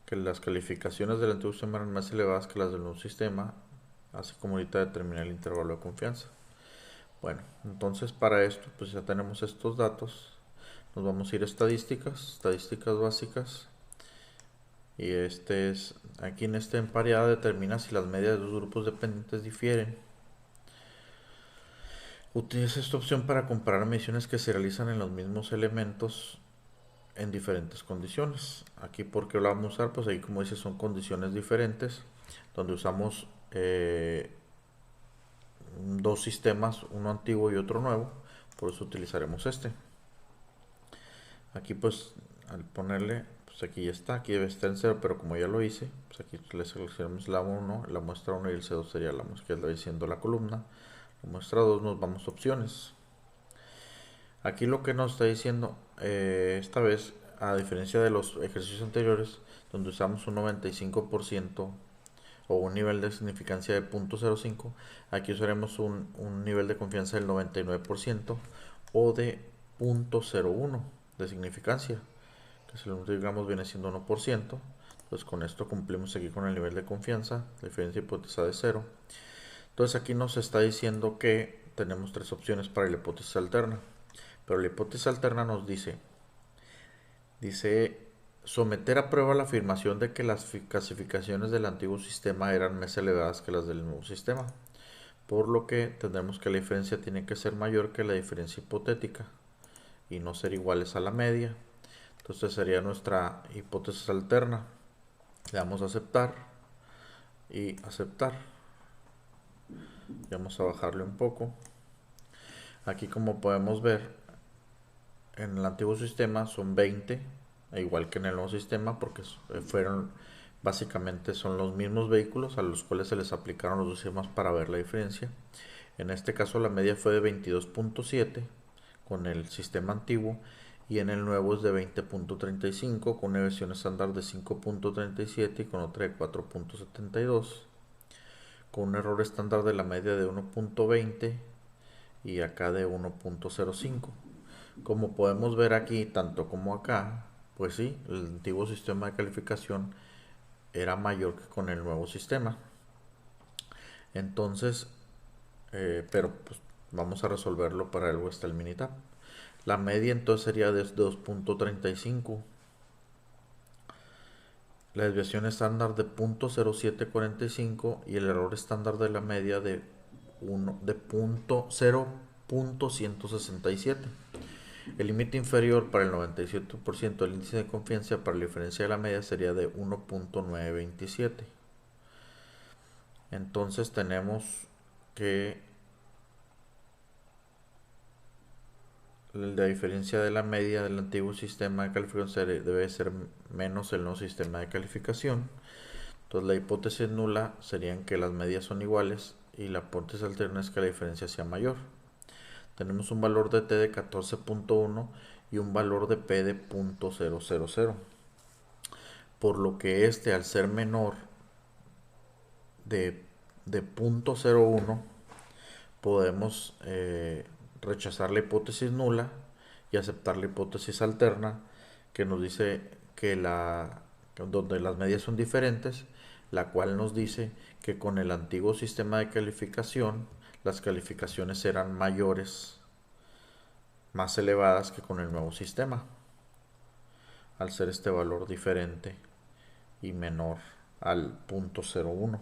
que las calificaciones del antiguo sistema eran más elevadas que las del nuevo sistema, así como ahorita determinar el intervalo de confianza. Bueno, entonces para esto pues ya tenemos estos datos, nos vamos a ir a estadísticas básicas, y aquí en esta empareada determina si las medias de los grupos dependientes difieren. Utiliza esta opción para comparar mediciones que se realizan en los mismos elementos en diferentes condiciones. Aquí, ¿por qué lo vamos a usar? Pues ahí, como dice, son condiciones diferentes, donde usamos dos sistemas, uno antiguo y otro nuevo, por eso utilizaremos aquí pues al ponerle, pues aquí ya está, aquí debe estar en 0, pero como ya lo hice, pues aquí le seleccionamos la 1, la muestra 1, y el C2 sería la muestra, que está diciendo la columna. La muestra 2 nos vamos a opciones. Aquí lo que nos está diciendo, esta vez, a diferencia de los ejercicios anteriores, donde usamos un 95% o un nivel de significancia de 0.05, aquí usaremos un nivel de confianza del 99% o de 0.01 de significancia, que si lo multiplicamos viene siendo 1%. Entonces con esto cumplimos aquí con el nivel de confianza, la diferencia hipotezada de 0. Entonces aquí nos está diciendo que tenemos tres opciones para la hipótesis alterna, pero la hipótesis alterna nos dice someter a prueba la afirmación de que las clasificaciones del antiguo sistema eran más elevadas que las del nuevo sistema, por lo que tendremos que la diferencia tiene que ser mayor que la diferencia hipotética y no ser iguales a la media. Entonces sería nuestra hipótesis alterna. Le damos a aceptar y aceptar. Vamos a bajarle un poco. Aquí, como podemos ver, en el antiguo sistema son 20, igual que en el nuevo sistema, porque básicamente son los mismos vehículos a los cuales se les aplicaron los dos sistemas para ver la diferencia. En este caso la media fue de 22.7 con el sistema antiguo, y en el nuevo es de 20.35 con una versión estándar de 5.37 y con otra de 4.72, con un error estándar de la media de 1.20 y acá de 1.05. Como podemos ver aquí, tanto como acá, pues sí, el antiguo sistema de calificación era mayor que con el nuevo sistema. Entonces, pero pues vamos a resolverlo para el Western Minitab. La media entonces sería de 2.35. la desviación estándar de 0.0745 y el error estándar de la media de 0.167. El límite inferior para el 97% del índice de confianza para la diferencia de la media sería de 1.927. Entonces tenemos que la diferencia de la media del antiguo sistema de calificación debe ser menos el nuevo sistema de calificación. Entonces la hipótesis nula serían que las medias son iguales y la hipótesis alterna es que la diferencia sea mayor. Tenemos un valor de t de 14.1 y un valor de p de 0.000. Por lo que al ser menor de 0.01, podemos rechazar la hipótesis nula y aceptar la hipótesis alterna, que nos dice que donde las medias son diferentes, la cual nos dice que con el antiguo sistema de calificación las calificaciones eran mayores, más elevadas que con el nuevo sistema, al ser este valor diferente y menor al 0.01.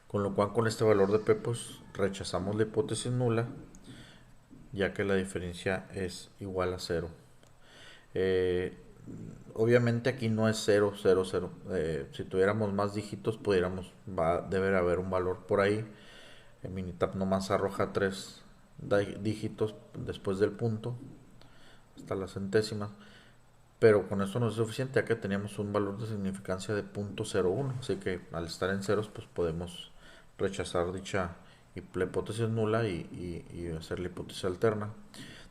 Con lo cual, con este valor de P, pues rechazamos la hipótesis nula, ya que la diferencia es igual a 0. Obviamente aquí no es 0, 0, 0. Si tuviéramos más dígitos, debe haber un valor por ahí. Minitab nomás arroja 3 dígitos después del punto, hasta la centésima. Pero con esto no es suficiente, ya que teníamos un valor de significancia de 0.01. Así que al estar en ceros, pues podemos rechazar dicha la hipótesis nula y hacer la hipótesis alterna.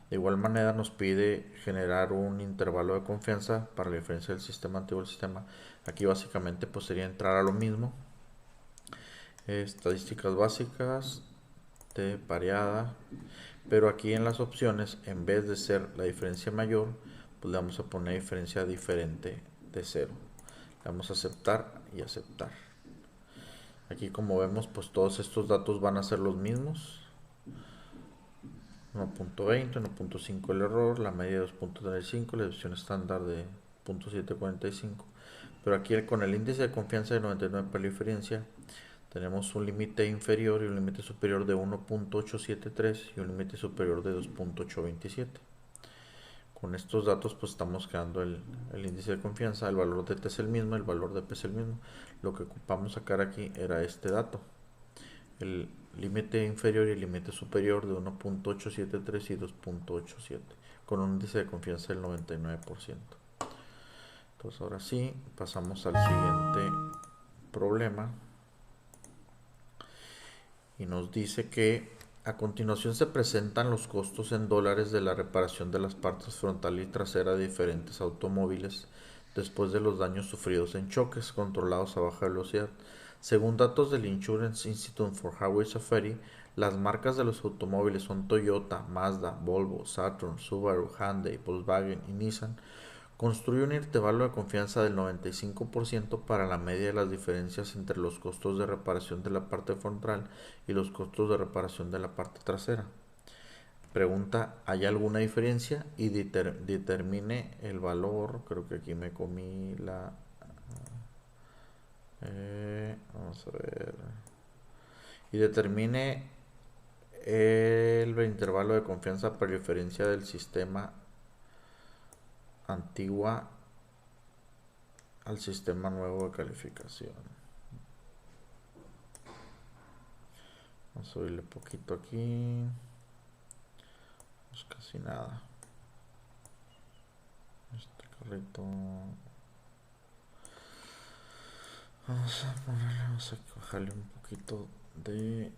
De igual manera nos pide generar un intervalo de confianza para la diferencia del sistema antiguo al sistema. Aquí básicamente pues sería entrar a lo mismo. Estadísticas básicas de pareada. Pero aquí en las opciones, en vez de ser la diferencia mayor, pues le vamos a poner diferencia diferente de 0. Le vamos a aceptar y aceptar. Aquí como vemos, pues todos estos datos van a ser los mismos. 1.20, 1.5 el error, la media de 2.35, la desviación estándar de 0.745. Pero aquí con el índice de confianza de 99 para la diferencia, tenemos un límite inferior y un límite superior de 1.873 y un límite superior de 2.827. Con estos datos pues estamos creando el índice de confianza. El valor de t es el mismo, el valor de p es el mismo. Lo que ocupamos sacar aquí era este dato, el límite inferior y el límite superior de 1.873 y 2.87, con un índice de confianza del 99%. Entonces ahora sí, pasamos al siguiente problema. Y nos dice que a continuación se presentan los costos en dólares de la reparación de las partes frontal y trasera de diferentes automóviles después de los daños sufridos en choques controlados a baja velocidad. Según datos del Insurance Institute for Highway Safety, las marcas de los automóviles son Toyota, Mazda, Volvo, Saturn, Subaru, Hyundai, Volkswagen y Nissan. Construye un intervalo de confianza del 95% para la media de las diferencias entre los costos de reparación de la parte frontal y los costos de reparación de la parte trasera. Pregunta, ¿hay alguna diferencia? Y determine el valor. Creo que aquí me comí la... vamos a ver. Y determine el intervalo de confianza para diferencia del sistema antigua al sistema nuevo de calificación. Vamos a subirle poquito aquí. Pues casi nada. Este carrito. Vamos a bajarle un poquito de...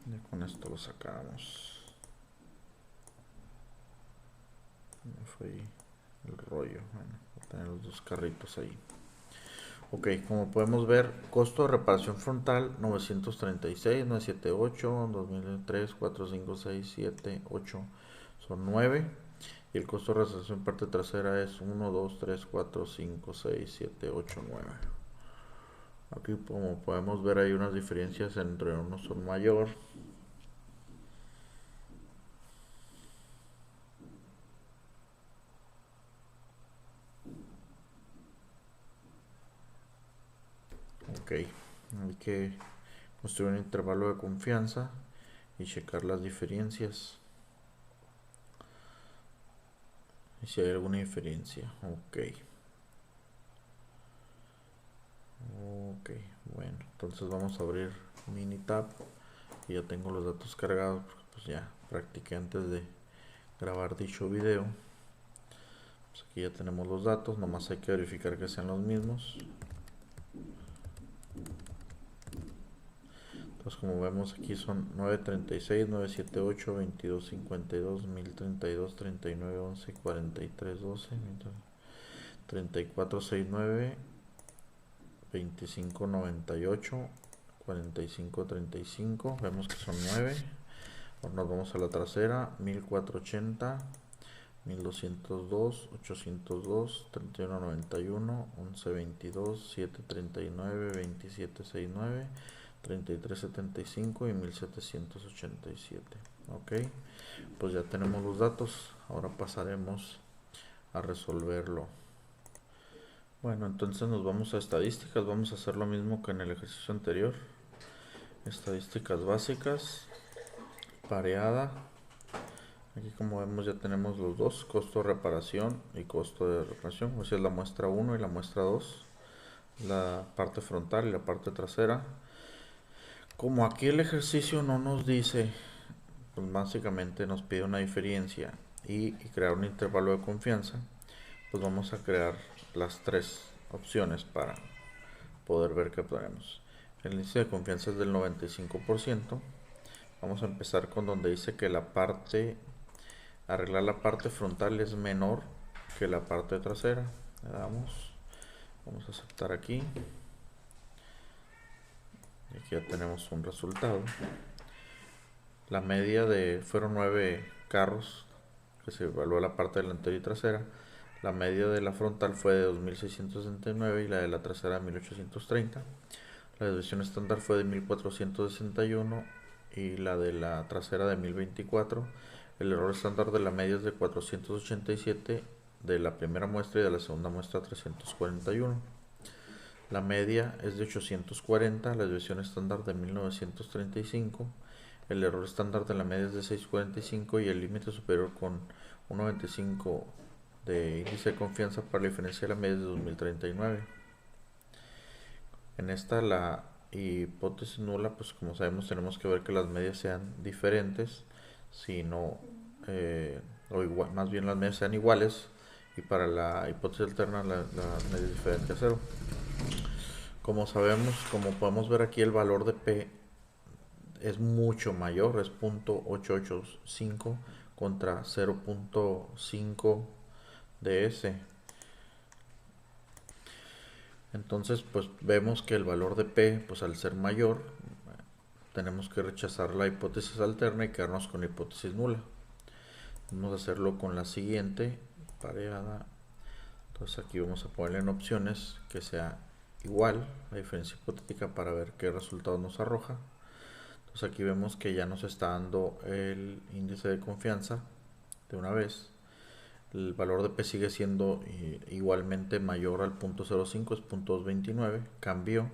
Y con esto lo sacamos. Me fue el rollo. Bueno, voy a tener los dos carritos ahí. Ok, como podemos ver, costo de reparación frontal 936, 978, 2003, 4, 5, 6, 7, 8, son 9. Y el costo de reparación parte trasera es 1, 2, 3, 4, 5, 6, 7, 8, 9. Aquí como podemos ver hay unas diferencias entre unos son mayor. Ok, hay que construir un intervalo de confianza y checar las diferencias. Y si hay alguna diferencia. Ok. Ok, bueno, entonces vamos a abrir Minitab y ya tengo los datos cargados porque pues ya practiqué antes de grabar dicho video. Pues aquí ya tenemos los datos, nomás hay que verificar que sean los mismos. Entonces como vemos aquí son 936, 978, 2252, 1032, 3911, 4312, 3469, 2598, 4535. Vemos que son 9. Ahora nos vamos a la trasera. 1480, 1202, 802, 3191, 1122, 739, 2769, 3375 y 1787. Ok, pues ya tenemos los datos. Ahora pasaremos a resolverlo. Bueno, entonces nos vamos a estadísticas. Vamos a hacer lo mismo que en el ejercicio anterior. Estadísticas básicas, pareada. Aquí como vemos ya tenemos los dos, costo de reparación y costo de reparación. O sea, es la muestra 1 y la muestra 2, la parte frontal y la parte trasera. Como aquí el ejercicio no nos dice, pues básicamente nos pide una diferencia y crear un intervalo de confianza, pues vamos a crear las tres opciones para poder ver qué podemos. El índice de confianza es del 95%. Vamos a empezar con donde dice que arreglar la parte frontal es menor que la parte trasera. Le damos, vamos a aceptar aquí. Y aquí ya tenemos un resultado. La media fueron 9 carros que se evaluó la parte delantera y trasera. La media de la frontal fue de 2669 y la de la trasera de 1830. La desviación estándar fue de 1461 y la de la trasera de 1024. El error estándar de la media es de 487 de la primera muestra y de la segunda muestra 341. La media es de 840, la desviación estándar de 1935. El error estándar de la media es de 645 y el límite superior con 1.95 de índice de confianza para la diferencia de la media es de 2039. En esta la hipótesis nula, pues como sabemos tenemos que ver que las medias sean diferentes, si no, o igual, más bien las medias sean iguales, y para la hipótesis alterna la media es diferente a 0. Como sabemos, como podemos ver aquí, el valor de P es mucho mayor, es 0.885 contra 0.5 de S. Entonces pues vemos que el valor de P, pues al ser mayor, tenemos que rechazar la hipótesis alterna y quedarnos con la hipótesis nula. Vamos a hacerlo con la siguiente pareada. Entonces aquí vamos a ponerle en opciones que sea igual la diferencia hipotética para ver qué resultado nos arroja. Entonces aquí vemos que ya nos está dando el índice de confianza de una vez. El valor de P sigue siendo igualmente mayor al 0.05, es 0.229, cambió,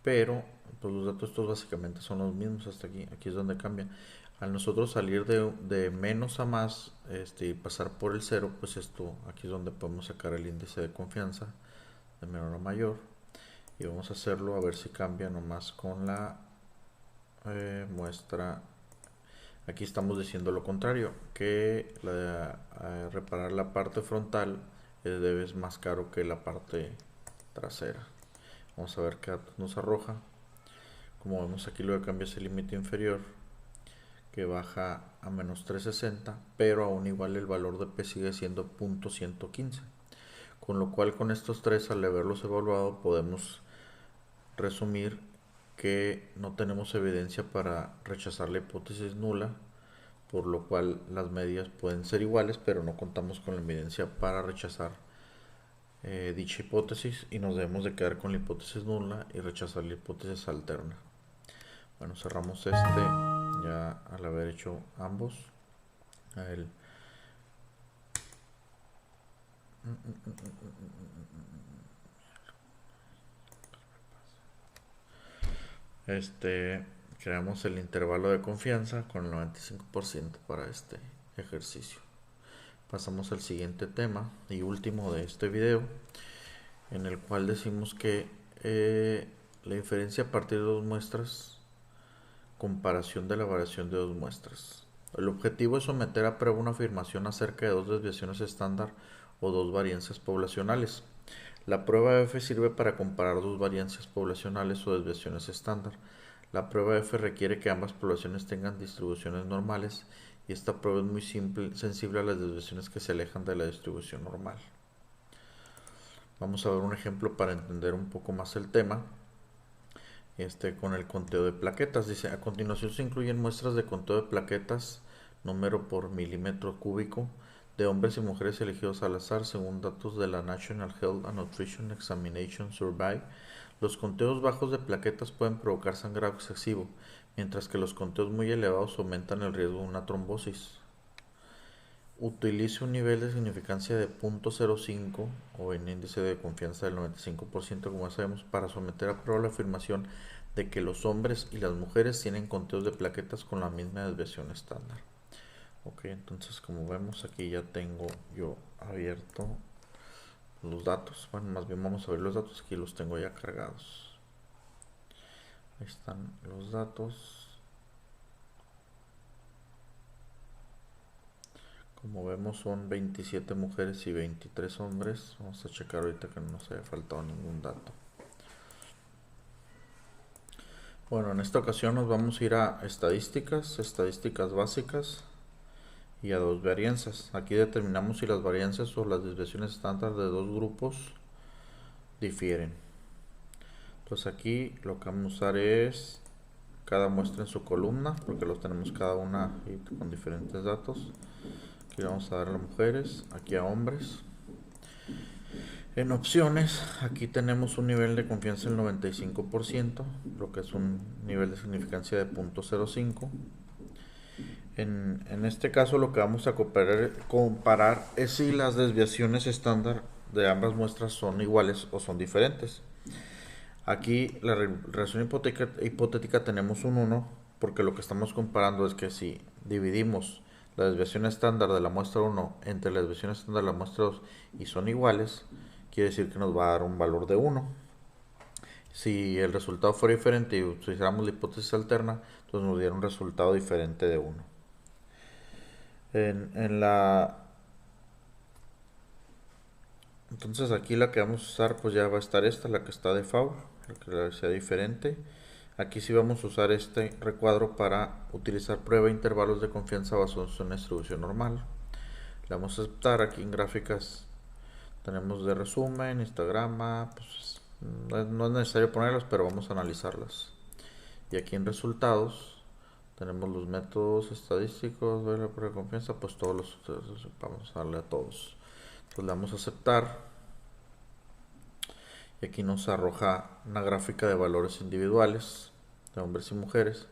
pero pues los datos estos básicamente son los mismos hasta aquí. Aquí es donde cambia. Al nosotros salir de menos a más y pasar por el 0, pues esto aquí es donde podemos sacar el índice de confianza de menor a mayor. Y vamos a hacerlo a ver si cambia nomás con la muestra. Aquí estamos diciendo lo contrario, que reparar la parte frontal es más caro que la parte trasera. Vamos a ver qué datos nos arroja. Como vemos aquí lo que cambia es el límite inferior, que baja a menos 360, pero aún igual el valor de P sigue siendo 0.115. Con lo cual con estos tres, al haberlos evaluado, podemos resumir que no tenemos evidencia para rechazar la hipótesis nula, por lo cual las medias pueden ser iguales, pero no contamos con la evidencia para rechazar dicha hipótesis y nos debemos de quedar con la hipótesis nula y rechazar la hipótesis alterna. Bueno, cerramos ya al haber hecho ambos. Creamos el intervalo de confianza con el 95% para este ejercicio. Pasamos al siguiente tema y último de este video, en el cual decimos que la inferencia a partir de dos muestras, comparación de la variación de dos muestras. El objetivo es someter a prueba una afirmación acerca de dos desviaciones estándar o dos variancias poblacionales. La prueba F sirve para comparar dos variancias poblacionales o desviaciones estándar. La prueba F requiere que ambas poblaciones tengan distribuciones normales y esta prueba es muy sensible a las desviaciones que se alejan de la distribución normal. Vamos a ver un ejemplo para entender un poco más el tema. Con el conteo de plaquetas. Dice, a continuación se incluyen muestras de conteo de plaquetas, número por milímetro cúbico, de hombres y mujeres elegidos al azar según datos de la National Health and Nutrition Examination Survey. Los conteos bajos de plaquetas pueden provocar sangrado excesivo, mientras que los conteos muy elevados aumentan el riesgo de una trombosis. Utilice un nivel de significancia de 0.05 o en índice de confianza del 95%, como sabemos, para someter a prueba la afirmación de que los hombres y las mujeres tienen conteos de plaquetas con la misma desviación estándar. Ok, entonces como vemos aquí ya tengo yo abierto los datos. Bueno, más bien vamos a ver los datos, aquí los tengo ya cargados. Ahí están los datos. Como vemos son 27 mujeres y 23 hombres. Vamos a checar ahorita que no nos haya faltado ningún dato. Bueno, en esta ocasión nos vamos a ir a estadísticas básicas y a dos varianzas. Aquí determinamos si las varianzas o las desviaciones estándar de dos grupos difieren. Entonces aquí lo que vamos a usar es cada muestra en su columna, porque los tenemos cada una con diferentes datos. Aquí vamos a dar a mujeres, aquí a hombres. En opciones, aquí tenemos un nivel de confianza del 95%, lo que es un nivel de significancia de 0.05. En este caso lo que vamos a comparar es si las desviaciones estándar de ambas muestras son iguales o son diferentes. Aquí la relación hipotética tenemos un 1, porque lo que estamos comparando es que si dividimos la desviación estándar de la muestra 1 entre la desviación estándar de la muestra 2 y son iguales, quiere decir que nos va a dar un valor de 1. Si el resultado fuera diferente y utilizáramos la hipótesis alterna, entonces nos diera un resultado diferente de 1. Entonces aquí la que vamos a usar pues ya va a estar esta, la que está default, la que sea diferente. Aquí sí vamos a usar este recuadro para utilizar prueba de intervalos de confianza basados en una distribución normal. Le vamos a aceptar. Aquí en gráficas tenemos de resumen, histograma, pues no es necesario ponerlas, pero vamos a analizarlas. Y aquí en resultados tenemos los métodos estadísticos de la prueba de confianza, pues todos vamos a darle a todos. Entonces le damos a aceptar y aquí nos arroja una gráfica de valores individuales de hombres y mujeres.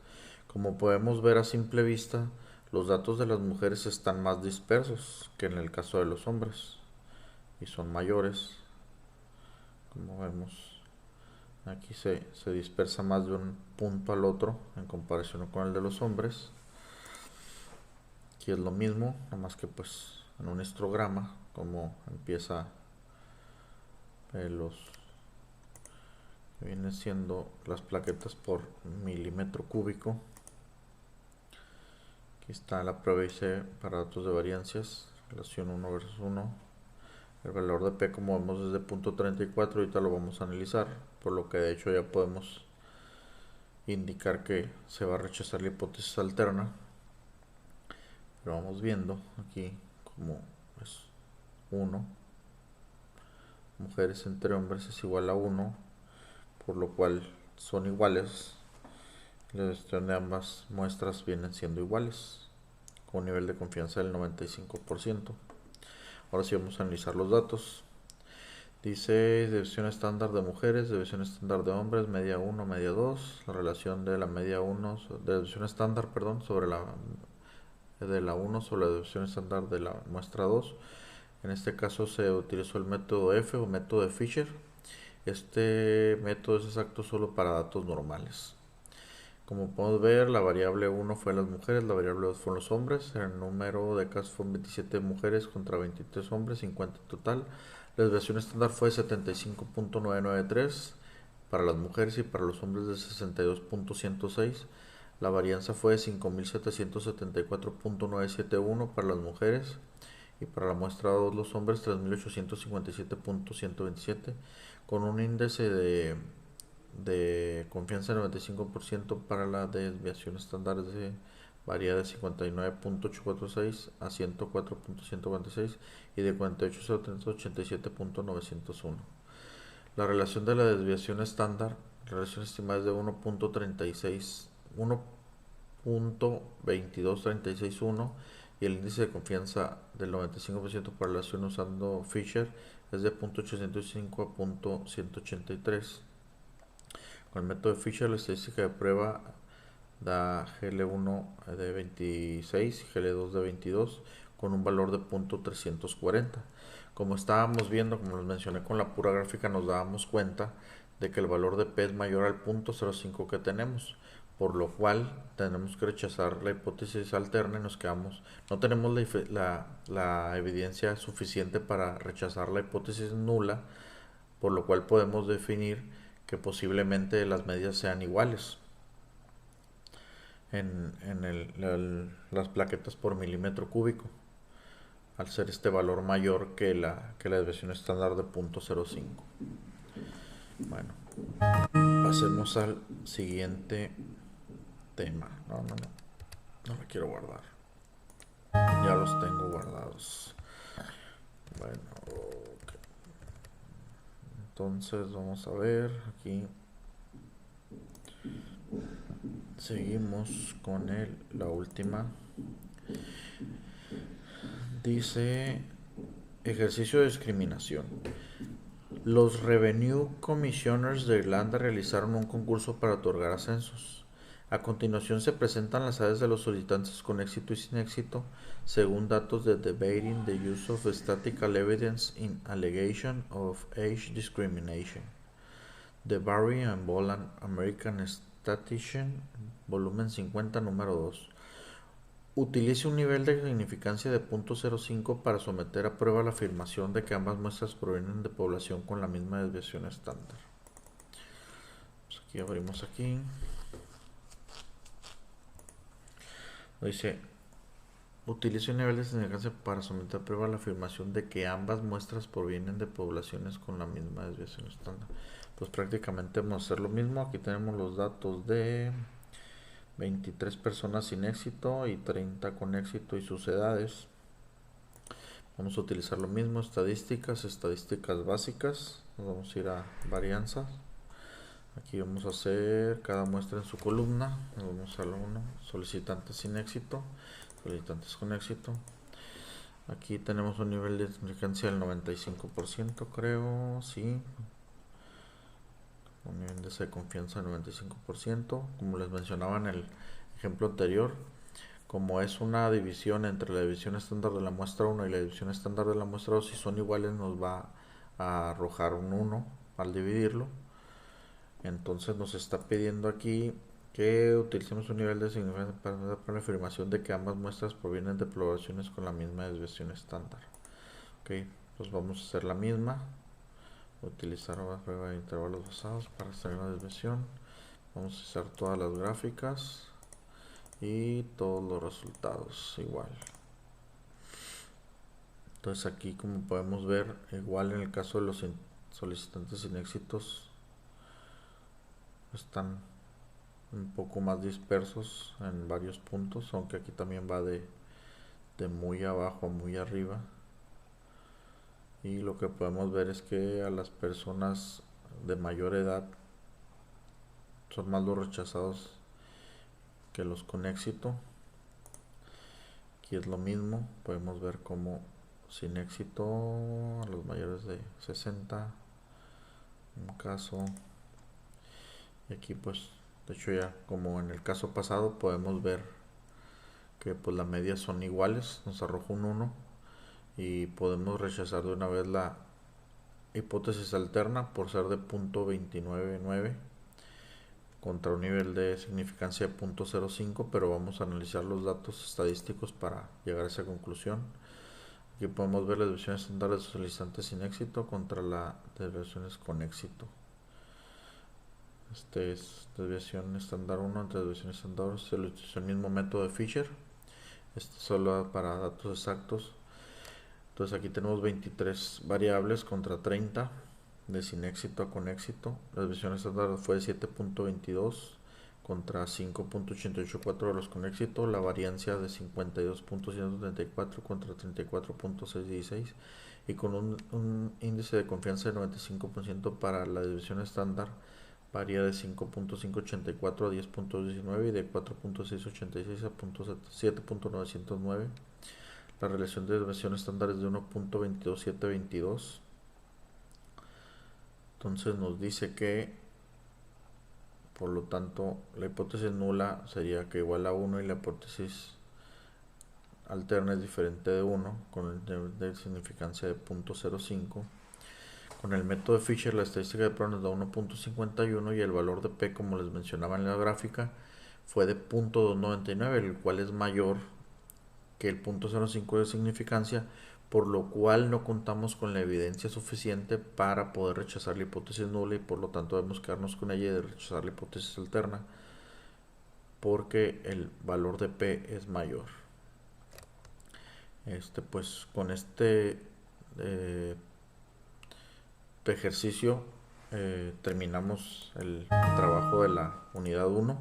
Como podemos ver a simple vista, los datos de las mujeres están más dispersos que en el caso de los hombres y son mayores. Como vemos, aquí se dispersa más de un punto al otro en comparación con el de los hombres. Aquí es lo mismo, nada más que pues en un histograma, como empieza los que vienen siendo las plaquetas por milímetro cúbico. Aquí está la prueba IC para datos de variancias, relación 1 versus 1. El valor de P, como vemos, es de 0.34, ahorita lo vamos a analizar, por lo que de hecho ya podemos indicar que se va a rechazar la hipótesis alterna. Pero vamos viendo aquí como es 1, mujeres entre hombres es igual a 1, por lo cual son iguales. La desviación de ambas muestras vienen siendo iguales, con un nivel de confianza del 95%. Ahora sí vamos a analizar los datos. Dice desviación estándar de mujeres, desviación estándar de hombres, media 1, media 2. La relación de la media 1, de desviación estándar, perdón, sobre la de la 1 sobre la desviación estándar de la muestra 2. En este caso se utilizó el método F o método de Fisher. Este método es exacto solo para datos normales. Como podemos ver, la variable 1 fue las mujeres, la variable 2 fueron los hombres. El número de casos fue 27 mujeres contra 23 hombres, 50 en total. La desviación estándar fue 75.993 para las mujeres y para los hombres de 62.106. La varianza fue 5.774.971 para las mujeres y para la muestra 2 los hombres 3.857.127 con un índice de confianza del 95% para la desviación estándar varía de 59.846 a 104.146 y de 48.87.901. La relación de la desviación estándar, la relación estimada es de 1.2236.1 y el índice de confianza del 95% para la relación usando Fisher es de 0.805 a 0.183. Con el método de Fisher la estadística de prueba da GL1 de 26 y GL2 de 22 con un valor de 0.340. Como estábamos viendo, como les mencioné con la pura gráfica, nos dábamos cuenta de que el valor de P es mayor al 0.05 que tenemos, por lo cual tenemos que rechazar la hipótesis alterna y nos quedamos, no tenemos la evidencia suficiente para rechazar la hipótesis nula, por lo cual podemos definir que posiblemente las medidas sean iguales en las plaquetas por milímetro cúbico, al ser este valor mayor que la desviación estándar de 0.05. Bueno, pasemos al siguiente tema. No me quiero guardar. Ya los tengo guardados. Bueno, okay. Entonces vamos a ver aquí. Seguimos con la última. Dice ejercicio de discriminación. Los Revenue Commissioners de Irlanda realizaron un concurso para otorgar ascensos. A continuación se presentan las edades de los solicitantes con éxito y sin éxito, según datos de Debating the Use of Statistical Evidence in Allegation of Age Discrimination. The Barry and Boland American Statistician, volumen 50, número 2. Utilice un nivel de significancia de 0.05 para someter a prueba la afirmación de que ambas muestras provienen de población con la misma desviación estándar. Pues aquí abrimos aquí. Dice, utilice un nivel de significancia para someter a prueba la afirmación de que ambas muestras provienen de poblaciones con la misma desviación estándar. Pues prácticamente vamos a hacer lo mismo. Aquí tenemos los datos de 23 personas sin éxito y 30 con éxito y sus edades. Vamos a utilizar lo mismo, estadísticas básicas. Nos vamos a ir a varianzas. Aquí vamos a hacer cada muestra en su columna. Nos vamos al 1, solicitantes sin éxito, solicitantes con éxito. Aquí tenemos un nivel de significancia del 95%, creo, sí. Un índice de confianza del 95%. Como les mencionaba en el ejemplo anterior, como es una división entre la división estándar de la muestra 1 y la división estándar de la muestra 2, si son iguales nos va a arrojar un 1 al dividirlo. Entonces nos está pidiendo aquí que utilicemos un nivel de significancia para la afirmación de que ambas muestras provienen de poblaciones con la misma desviación estándar. Ok, pues vamos a hacer la misma. Utilizar una prueba de intervalos basados para hacer la desviación. Vamos a hacer todas las gráficas y todos los resultados igual. Entonces aquí, como podemos ver, igual en el caso de los solicitantes sin éxitos, están un poco más dispersos en varios puntos, aunque aquí también va de muy abajo a muy arriba. Y lo que podemos ver es que a las personas de mayor edad son más los rechazados que los con éxito. Aquí es lo mismo, podemos ver cómo sin éxito a los mayores de 60. Un caso. Y aquí pues, de hecho ya como en el caso pasado podemos ver que pues las medias son iguales, nos arroja un 1 y podemos rechazar de una vez la hipótesis alterna por ser de 0.299 contra un nivel de significancia de 0.05, pero vamos a analizar los datos estadísticos para llegar a esa conclusión. Aquí podemos ver las desviaciones estándar de socializantes sin éxito contra las desviaciones con éxito. Este es desviación estándar 1 entre desviación estándar 2, es el mismo método de Fisher. Este solo para datos exactos. Entonces aquí tenemos 23 variables contra 30 de sin éxito a con éxito. La desviación estándar fue de 7.22 contra 5.884 de los con éxito. La variancia de 52.134 contra 34.616 y con un índice de confianza de 95% para la desviación estándar. Varía de 5.584 a 10.19 y de 4.686 a 7.909. La relación de desviación estándar es de 1.22722. Entonces nos dice que, por lo tanto, la hipótesis nula sería que igual a 1 y la hipótesis alterna es diferente de 1 con el nivel de significancia de 0.05. Con el método de Fisher la estadística de prueba nos da 1.51 y el valor de P, como les mencionaba en la gráfica, fue de 0.299, el cual es mayor que el 0.05 de significancia, por lo cual no contamos con la evidencia suficiente para poder rechazar la hipótesis nula y por lo tanto debemos quedarnos con ella y rechazar la hipótesis alterna porque el valor de P es mayor. Pues con este ejercicio terminamos el trabajo de la unidad 1.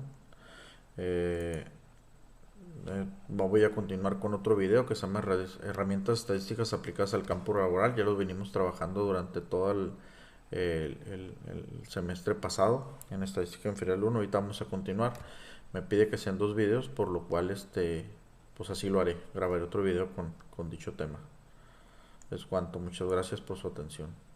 Voy a continuar con otro video que se llama herramientas estadísticas aplicadas al campo laboral. Ya los venimos trabajando durante todo el semestre pasado en estadística inferior 1. Ahorita vamos a continuar. Me pide que sean 2 videos, por lo cual pues así lo haré. Grabaré otro video con dicho tema. Es cuanto. Muchas gracias por su atención.